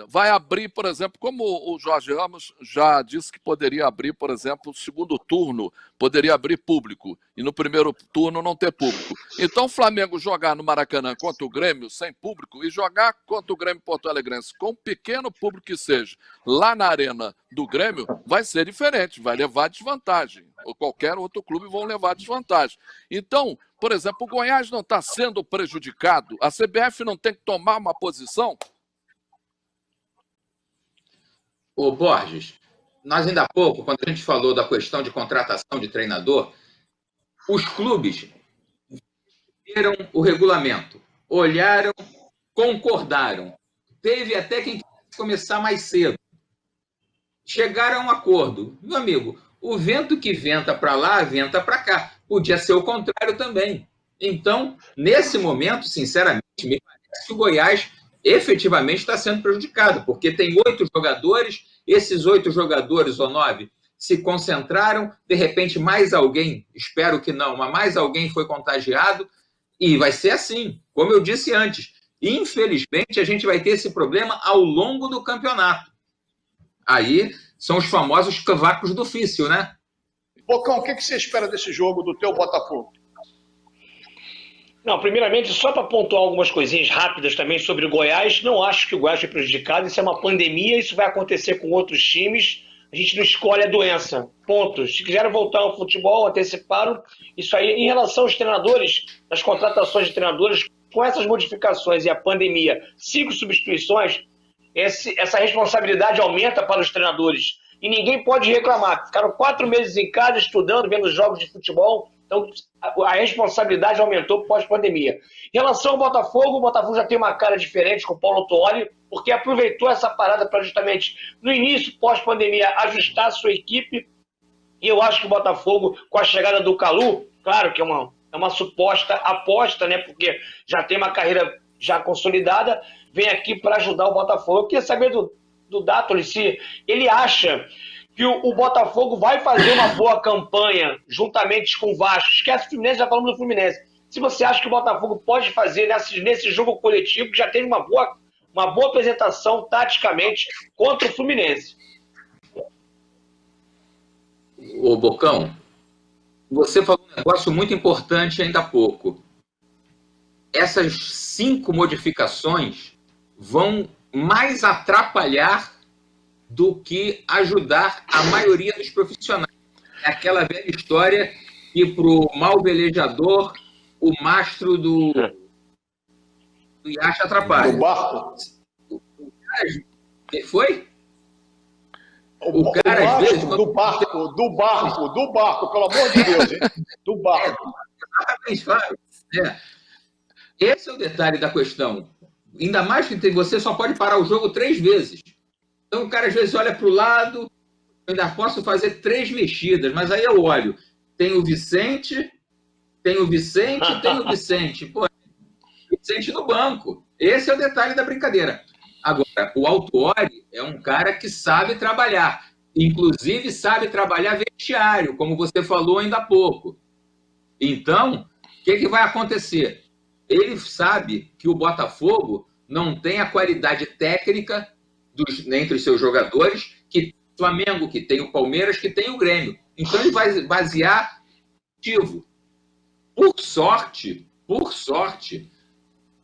Speaker 6: vai abrir, por exemplo, como o Jorge Ramos já disse que poderia abrir, por exemplo, o segundo turno, poderia abrir público, e no primeiro turno não ter público. Então o Flamengo jogar no Maracanã contra o Grêmio sem público e jogar contra o Grêmio Porto Alegrense com pequeno público que seja, lá na arena do Grêmio, vai ser diferente, vai levar desvantagem. Ou qualquer outro clube vão levar desvantagem. Então, por exemplo, o Goiás não está sendo prejudicado, a CBF não tem que tomar uma posição.
Speaker 11: Ô Borges, nós ainda há pouco, quando a gente falou da questão de contratação de treinador, os clubes viram o regulamento, olharam, concordaram. Teve até quem quisesse começar mais cedo. Chegaram a um acordo. Meu amigo, o vento que venta para lá, venta para cá. Podia ser o contrário também. Então, nesse momento, sinceramente, me parece que o Goiás efetivamente está sendo prejudicado, porque tem 8 jogadores, esses 8 jogadores ou 9 se concentraram, de repente mais alguém, espero que não, mas mais alguém foi contagiado, e vai ser assim, como eu disse antes, infelizmente a gente vai ter esse problema ao longo do campeonato. Aí são os famosos cavacos do ofício, né?
Speaker 1: Bocão, o que você espera desse jogo do teu Botafogo?
Speaker 4: Não, primeiramente, só para pontuar algumas coisinhas rápidas também sobre o Goiás, não acho que o Goiás foi prejudicado, isso é uma pandemia, isso vai acontecer com outros times, a gente não escolhe a doença, ponto. Se quiseram voltar ao futebol, anteciparam, isso aí. Em relação aos treinadores, as contratações de treinadores, com essas modificações e a pandemia, 5 substituições, essa responsabilidade aumenta para os treinadores, e ninguém pode reclamar, ficaram 4 meses em casa estudando, vendo jogos de futebol. Então, a responsabilidade aumentou pós-pandemia. Em relação ao Botafogo, o Botafogo já tem uma cara diferente com o Paulo Tuori, porque aproveitou essa parada para justamente, no início, pós-pandemia, ajustar a sua equipe. E eu acho que o Botafogo, com a chegada do Calu, claro que é uma suposta aposta, né? Porque já tem uma carreira já consolidada, vem aqui para ajudar o Botafogo. Eu queria saber do Dátolo se ele acha que o Botafogo vai fazer uma boa campanha juntamente com o Vasco. Esquece o Fluminense, já falamos do Fluminense. Se você acha que o Botafogo pode fazer nesse jogo coletivo, que já teve uma boa apresentação taticamente contra o Fluminense.
Speaker 11: Ô Bocão, você falou um negócio muito importante ainda há pouco. Essas 5 modificações vão mais atrapalhar do que ajudar a maioria dos profissionais. É aquela velha história que para o mau velejador, o mastro do iachte atrapalha.
Speaker 1: Do barco?
Speaker 11: Foi?
Speaker 1: O cara, às vezes... Do barco, pelo amor de Deus, hein? Do barco.
Speaker 11: Exatamente, claro. Esse é o detalhe da questão. Ainda mais que você só pode parar o jogo 3 vezes. Então o cara às vezes olha para o lado, eu ainda posso fazer 3 mexidas, mas aí eu olho. Tem o Vicente. Pô, Vicente no banco. Esse é o detalhe da brincadeira. Agora, o Autuori é um cara que sabe trabalhar. Inclusive, sabe trabalhar vestiário, como você falou ainda há pouco. Então, o que vai acontecer? Ele sabe que o Botafogo não tem a qualidade técnica entre os seus jogadores que tem o Flamengo, que tem o Palmeiras, que tem o Grêmio. Então, ele vai basear ativo. Por sorte,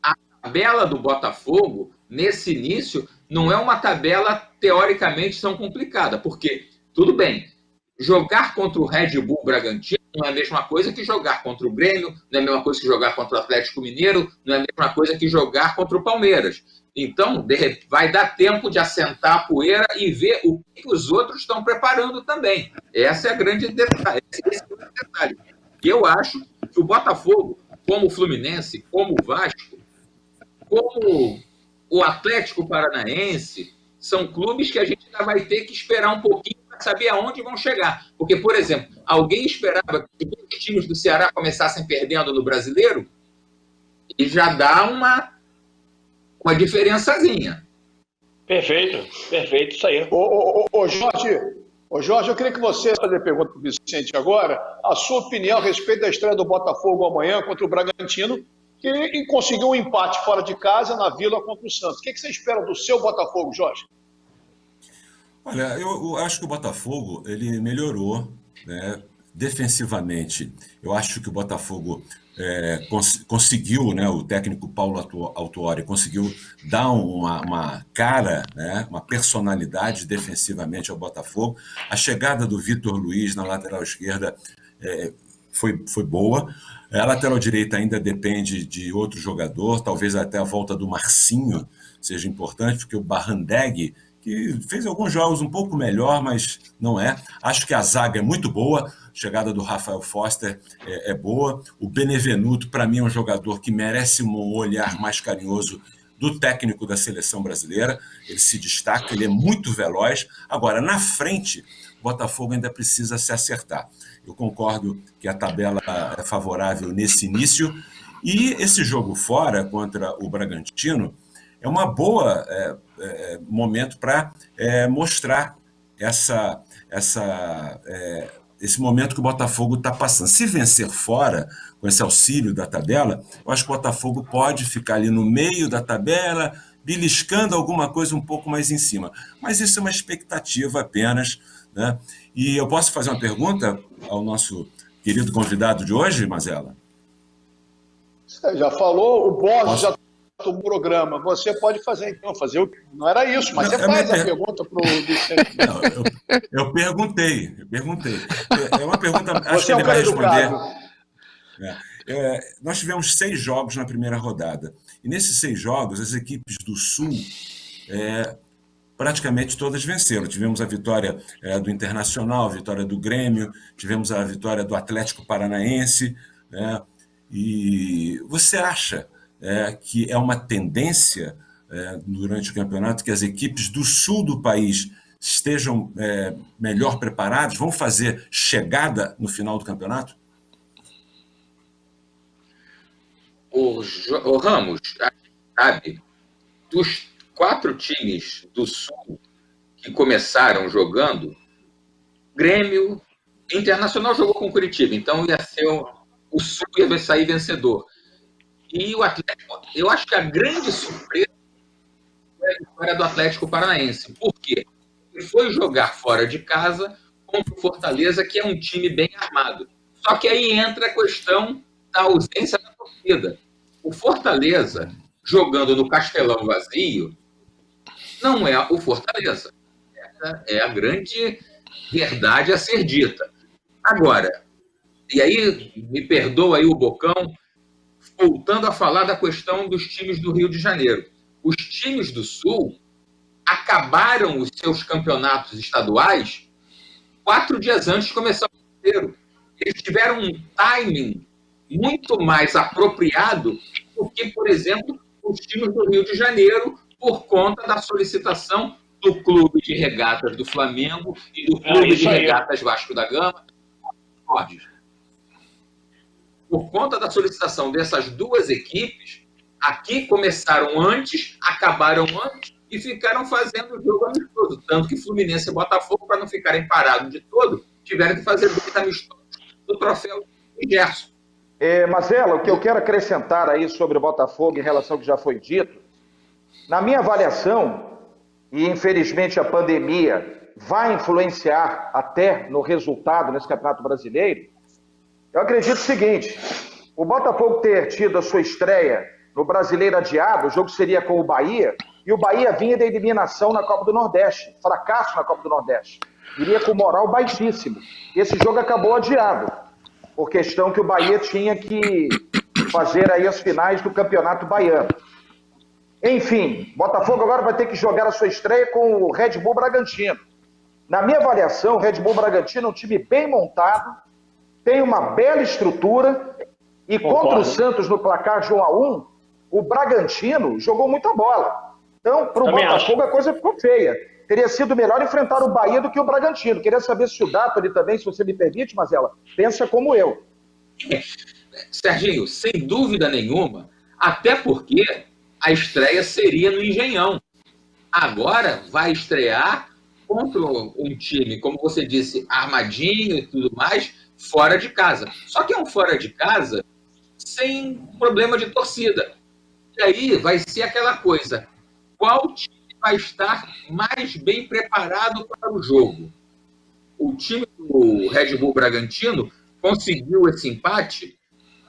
Speaker 11: a tabela do Botafogo, nesse início, não é uma tabela teoricamente tão complicada, porque, tudo bem, jogar contra o Red Bull Bragantino não é a mesma coisa que jogar contra o Grêmio, não é a mesma coisa que jogar contra o Atlético Mineiro, não é a mesma coisa que jogar contra o Palmeiras. Então, vai dar tempo de assentar a poeira e ver o que os outros estão preparando também. Esse é o grande detalhe. Eu acho que o Botafogo, como o Fluminense, como o Vasco, como o Atlético Paranaense, são clubes que a gente ainda vai ter que esperar um pouquinho para saber aonde vão chegar. Porque, por exemplo, alguém esperava que os times do Ceará começassem perdendo no Brasileiro e já dá uma diferençazinha.
Speaker 4: Perfeito, isso aí.
Speaker 1: Jorge, eu queria que você fazer pergunta para o Vicente agora, a sua opinião a respeito da estreia do Botafogo amanhã contra o Bragantino, que conseguiu um empate fora de casa na Vila contra o Santos. O que você espera do seu Botafogo, Jorge?
Speaker 5: Olha, eu acho que o Botafogo ele melhorou, né, defensivamente. Eu acho que o Botafogo conseguiu, né, o técnico Paulo Autuori conseguiu dar uma cara, né, uma personalidade defensivamente ao Botafogo. A chegada do Vitor Luiz na lateral esquerda foi boa. A lateral direita ainda depende de outro jogador, talvez até a volta do Marcinho seja importante, porque o Barrandeg, que fez alguns jogos um pouco melhor, mas não é. Acho que a zaga é muito boa, a chegada do Rafael Foster é boa. O Benevenuto, para mim, é um jogador que merece um olhar mais carinhoso do técnico da seleção brasileira. Ele se destaca, ele é muito veloz. Agora, na frente, o Botafogo ainda precisa se acertar. Eu concordo que a tabela é favorável nesse início. E esse jogo fora contra o Bragantino é uma boa momento para mostrar esse momento que o Botafogo está passando. Se vencer fora, com esse auxílio da tabela, eu acho que o Botafogo pode ficar ali no meio da tabela, beliscando alguma coisa um pouco mais em cima. Mas isso é uma expectativa apenas, né? E eu posso fazer uma pergunta ao nosso querido convidado de hoje, Mazella?
Speaker 1: Você já falou, o Borges já tomou o programa. Você pode fazer, então, não era isso, mas você faz a pergunta para o Vicente.
Speaker 5: Eu perguntei. É uma pergunta, acho que
Speaker 1: Você
Speaker 5: ele vai responder. Nós tivemos 6 jogos na primeira rodada. E nesses 6 jogos, as equipes do Sul praticamente todas venceram. Tivemos a vitória do Internacional, a vitória do Grêmio, tivemos a vitória do Atlético Paranaense. E você acha que é uma tendência durante o campeonato que as equipes do sul do país estejam melhor preparadas, vão fazer chegada no final do campeonato?
Speaker 11: O Ramos, sabe, dos 4 times do Sul que começaram jogando, Grêmio, Internacional jogou com o Curitiba, então ia ser o Sul ia sair vencedor. E o Atlético, eu acho que a grande surpresa foi a vitória do Atlético Paranaense. Por quê? Ele foi jogar fora de casa contra o Fortaleza, que é um time bem armado. Só que aí entra a questão da ausência da torcida. O Fortaleza, jogando no Castelão vazio, não é o Fortaleza. Essa é a grande verdade a ser dita. Agora, e aí, me perdoa aí o Bocão, voltando a falar da questão dos times do Rio de Janeiro. Os times do Sul acabaram os seus campeonatos estaduais 4 dias antes de começar o brasileiro. Eles tiveram um timing muito mais apropriado do que, por exemplo, os times do Rio de Janeiro, por conta da solicitação do Clube de Regatas do Flamengo e do Clube de Regatas Vasco da Gama. Por conta da solicitação dessas duas equipes, aqui começaram antes, acabaram antes e ficaram fazendo o jogo amistoso. Tanto que Fluminense e Botafogo, para não ficarem parados de todo, tiveram que fazer 2 amistosos do troféu de Gerson.
Speaker 3: Mazella, o que eu quero acrescentar aí sobre o Botafogo em relação ao que já foi dito, na minha avaliação, e infelizmente a pandemia vai influenciar até no resultado nesse Campeonato Brasileiro, eu acredito o seguinte: o Botafogo ter tido a sua estreia no Brasileiro adiado, o jogo seria com o Bahia, e o Bahia vinha da eliminação na Copa do Nordeste, fracasso na Copa do Nordeste, iria com moral baixíssimo. E esse jogo acabou adiado, por questão que o Bahia tinha que fazer aí as finais do Campeonato Baiano. Enfim, Botafogo agora vai ter que jogar a sua estreia com o Red Bull Bragantino. Na minha avaliação, o Red Bull Bragantino é um time bem montado, tem uma bela estrutura, e contra o Santos no placar de 1-1, o Bragantino jogou muita bola. Então, para o Botafogo a coisa ficou feia. Teria sido melhor enfrentar o Bahia do que o Bragantino. Queria saber se o Dato ali também, se você me permite, Mazella, pensa como eu.
Speaker 11: Serginho, sem dúvida nenhuma, até porque a estreia seria no Engenhão. Agora vai estrear contra um time, como você disse, armadinho e tudo mais, fora de casa. Só que é um fora de casa sem problema de torcida. E aí vai ser aquela coisa: qual time vai estar mais bem preparado para o jogo? O time do Red Bull Bragantino conseguiu esse empate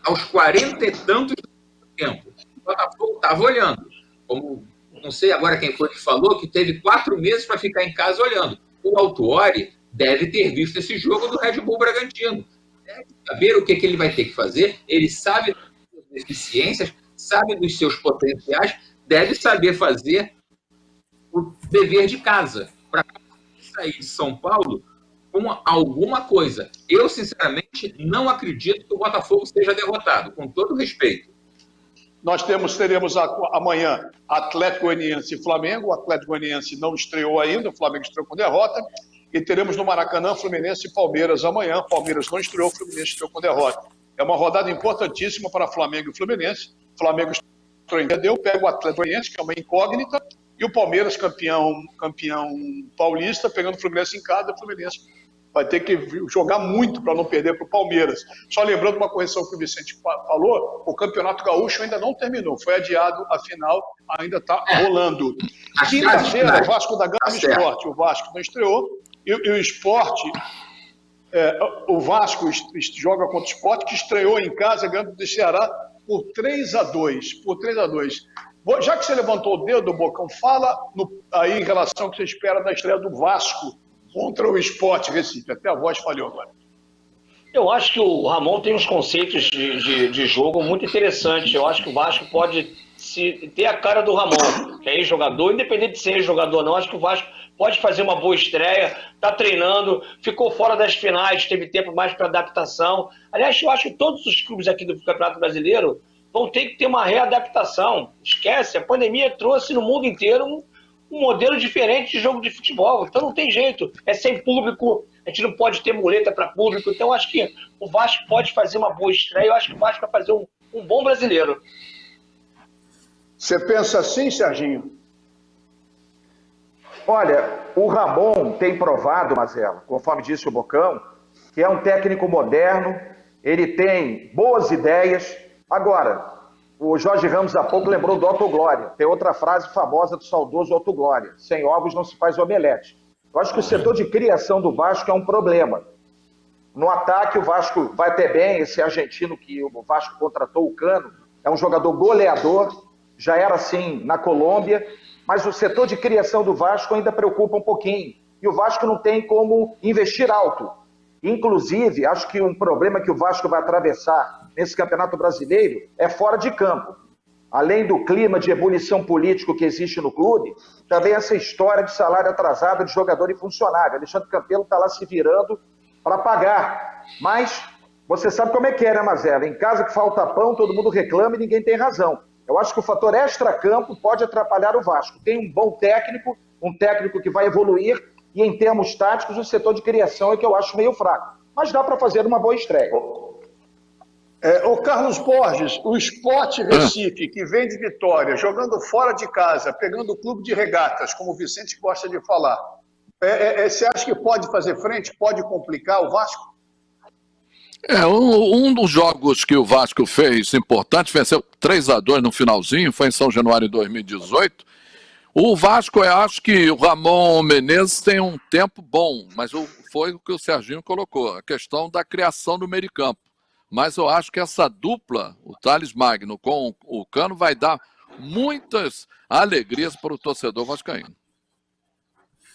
Speaker 11: aos 40 e tantos do tempo. O Botafogo estava olhando. Como, não sei agora quem foi que falou, que teve 4 meses para ficar em casa olhando. O Autuori deve ter visto esse jogo do Red Bull Bragantino. Deve saber o que ele vai ter que fazer. Ele sabe das suas deficiências, sabe dos seus potenciais, deve saber fazer o dever de casa para sair de São Paulo com alguma coisa. Eu, sinceramente, não acredito que o Botafogo seja derrotado, com todo respeito.
Speaker 1: Nós teremos amanhã Atlético Goianiense e Flamengo. O Atlético Goianiense não estreou ainda, o Flamengo estreou com derrota. E teremos no Maracanã Fluminense e Palmeiras amanhã. O Palmeiras não estreou, o Fluminense estreou com derrota. É uma rodada importantíssima para Flamengo e Fluminense. O Flamengo estreou, pega o Atlético Goianiense, que é uma incógnita, e o Palmeiras, campeão paulista, pegando o Fluminense em casa. O Fluminense vai ter que jogar muito para não perder para o Palmeiras. Só lembrando uma correção que o Vicente falou, o Campeonato Gaúcho ainda não terminou, foi adiado, a final ainda está rolando. Quinta-feira, Vasco da Gama e Sport. O Vasco não estreou, e o Sport, o Vasco joga contra o Sport, que estreou em casa, ganhando do Ceará por 3-2. Já que você levantou o dedo, Bocão, fala aí em relação ao que você espera da estreia do Vasco contra o Sport Recife. Até a voz falhou agora.
Speaker 4: Eu acho que o Ramon tem uns conceitos de jogo muito interessantes. Eu acho que o Vasco pode ter a cara do Ramon, que é ex-jogador, independente de ser ex-jogador ou não. Acho que o Vasco pode fazer uma boa estreia, está treinando, ficou fora das finais, teve tempo mais para adaptação. Aliás, eu acho que todos os clubes aqui do Campeonato Brasileiro vão ter que ter uma readaptação. Esquece, a pandemia trouxe no mundo inteiro um modelo diferente de jogo de futebol. Então não tem jeito, é sem público, a gente não pode ter muleta para público. Então acho que o Vasco pode fazer uma boa estreia. Eu acho que o Vasco vai fazer um bom brasileiro.
Speaker 1: Você pensa assim, Serginho?
Speaker 3: Olha, o Ramon tem provado, Mazella, conforme disse o Bocão, que é um técnico moderno, ele tem boas ideias. Agora, o Jorge Ramos há pouco lembrou do Otto Glória. Tem outra frase famosa do saudoso Otto Glória: sem ovos não se faz omelete. Eu acho que o setor de criação do Vasco é um problema. No ataque, o Vasco vai até bem. Esse argentino que o Vasco contratou, o Cano, é um jogador goleador, já era assim na Colômbia, mas o setor de criação do Vasco ainda preocupa um pouquinho. e o Vasco não tem como investir alto. Inclusive, acho que um problema que o Vasco vai atravessar nesse Campeonato Brasileiro é fora de campo. Além do clima de ebulição político que existe no clube, também essa história de salário atrasado de jogador e funcionário. Alexandre Campelo está lá se virando para pagar. Mas você sabe como é que é, né, Mazela? Em casa que falta pão, todo mundo reclama e ninguém tem razão. Eu acho que o fator extra-campo pode atrapalhar o Vasco. Tem um bom técnico, um técnico que vai evoluir, e em termos táticos, o setor de criação é que eu acho meio fraco. Mas dá para fazer uma boa estreia.
Speaker 1: O Carlos Borges, o Sport Recife, que vem de Vitória, jogando fora de casa, pegando o clube de regatas, como o Vicente gosta de falar, você acha que pode fazer frente, pode complicar o Vasco?
Speaker 6: Um dos jogos que o Vasco fez importante, venceu 3-2 no finalzinho, foi em São Januário de 2018. O Vasco, eu acho que o Ramon Menezes tem um tempo bom, mas foi o que o Serginho colocou, a questão da criação do meio de campo. Mas eu acho que essa dupla, o Thales Magno com o Cano, vai dar muitas alegrias para o torcedor vascaíno.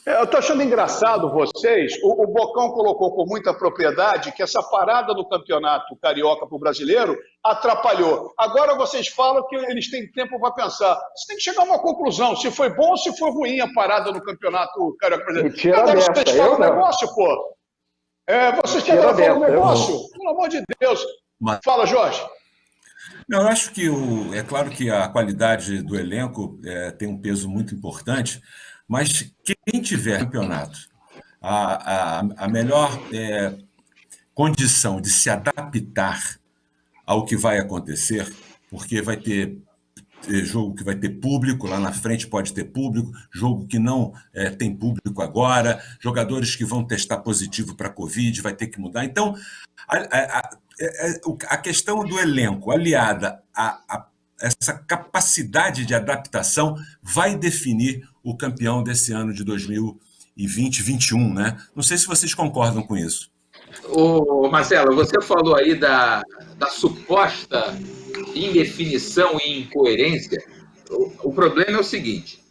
Speaker 1: Eu estou achando engraçado vocês, o Bocão colocou com muita propriedade que essa parada do campeonato carioca para o brasileiro atrapalhou. Agora vocês falam que eles têm tempo para pensar. Você tem que chegar a uma conclusão, se foi bom ou se foi ruim a parada do campeonato carioca brasileiro. Agora vocês falam o negócio, pô. Vocês querem falar o negócio? Pelo amor de Deus. Fala, Jorge.
Speaker 5: Não, eu acho que é claro que a qualidade do elenco tem um peso muito importante, mas quem tiver campeonato, a melhor condição de se adaptar ao que vai acontecer, porque vai ter jogo que vai ter público, lá na frente pode ter público, jogo que não tem público agora, jogadores que vão testar positivo para a Covid, vai ter que mudar. Então, a questão do elenco, aliada a essa capacidade de adaptação, vai definir o campeão desse ano de 2020-21, né? Não sei se vocês concordam com isso.
Speaker 11: Ô, Marcelo, você falou aí da suposta indefinição e incoerência. O problema é o seguinte,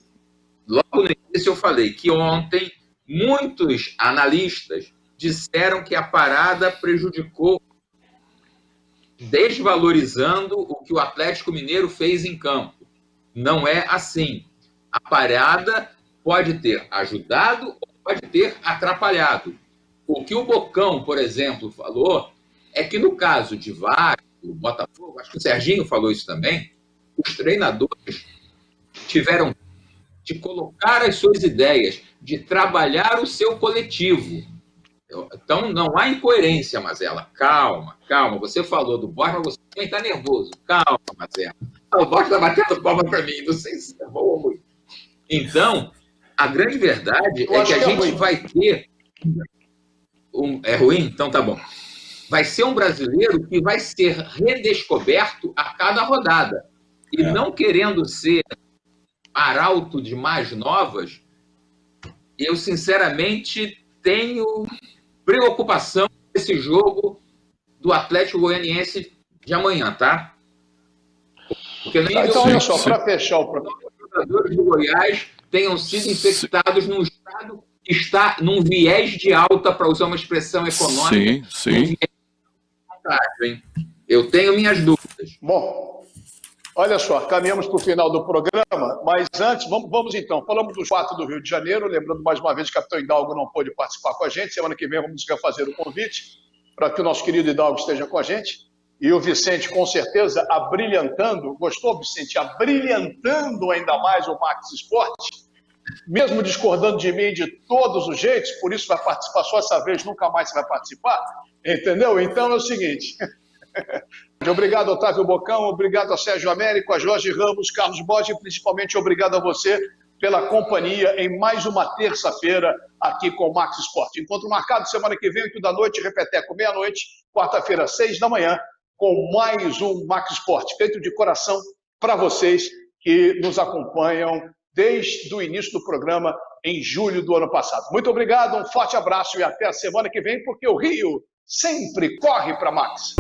Speaker 11: logo no início eu falei que ontem muitos analistas disseram que a parada prejudicou, desvalorizando o que o Atlético Mineiro fez em campo. Não é assim. A parada pode ter ajudado ou pode ter atrapalhado. O que o Bocão, por exemplo, falou é que no caso de Vasco, Botafogo, acho que o Serginho falou isso também, os treinadores tiveram de colocar as suas ideias, de trabalhar o seu coletivo. Então, não há incoerência, Mazela. Calma. Você falou do Borges, mas você também está nervoso. Calma, Mazela. O Borges está batendo palma para mim, não sei se é bom ou ruim. Então, a grande verdade é que a gente vai ter... É ruim? Então tá bom. Vai ser um brasileiro que vai ser redescoberto a cada rodada. E não querendo ser arauto de mais novas, eu, sinceramente, tenho preocupação com esse jogo do Atlético Goianiense de amanhã, tá? Porque
Speaker 1: então, olha só, para fechar o programa,
Speaker 11: os jogadores do Goiás tenham sido infectados num estado que está num viés de alta, para usar uma expressão econômica.
Speaker 6: Sim.
Speaker 11: Eu tenho minhas dúvidas.
Speaker 1: Bom, olha só, caminhamos para o final do programa, mas antes, vamos então, falamos dos 4 do Rio de Janeiro, lembrando mais uma vez que o capitão Hidalgo não pôde participar com a gente, semana que vem vamos refazer o convite para que o nosso querido Hidalgo esteja com a gente, e o Vicente, com certeza, abrilhantando, gostou, Vicente? Abrilhantando ainda mais o Max Esporte, mesmo discordando de mim de todos os jeitos, por isso vai participar só essa vez, nunca mais você vai participar, entendeu? Então é o seguinte... Obrigado, Otávio Bocão, obrigado a Sérgio Américo, a Jorge Ramos, Carlos Borges e principalmente obrigado a você pela companhia em mais uma terça-feira aqui com o Max Esporte. Encontro marcado semana que vem, 8 da noite, repeteco, meia-noite, quarta-feira, 6 da manhã, com mais um Max Esporte, feito de coração para vocês que nos acompanham desde o início do programa em julho do ano passado. Muito obrigado, um forte abraço e até a semana que vem, porque o Rio sempre corre para Max.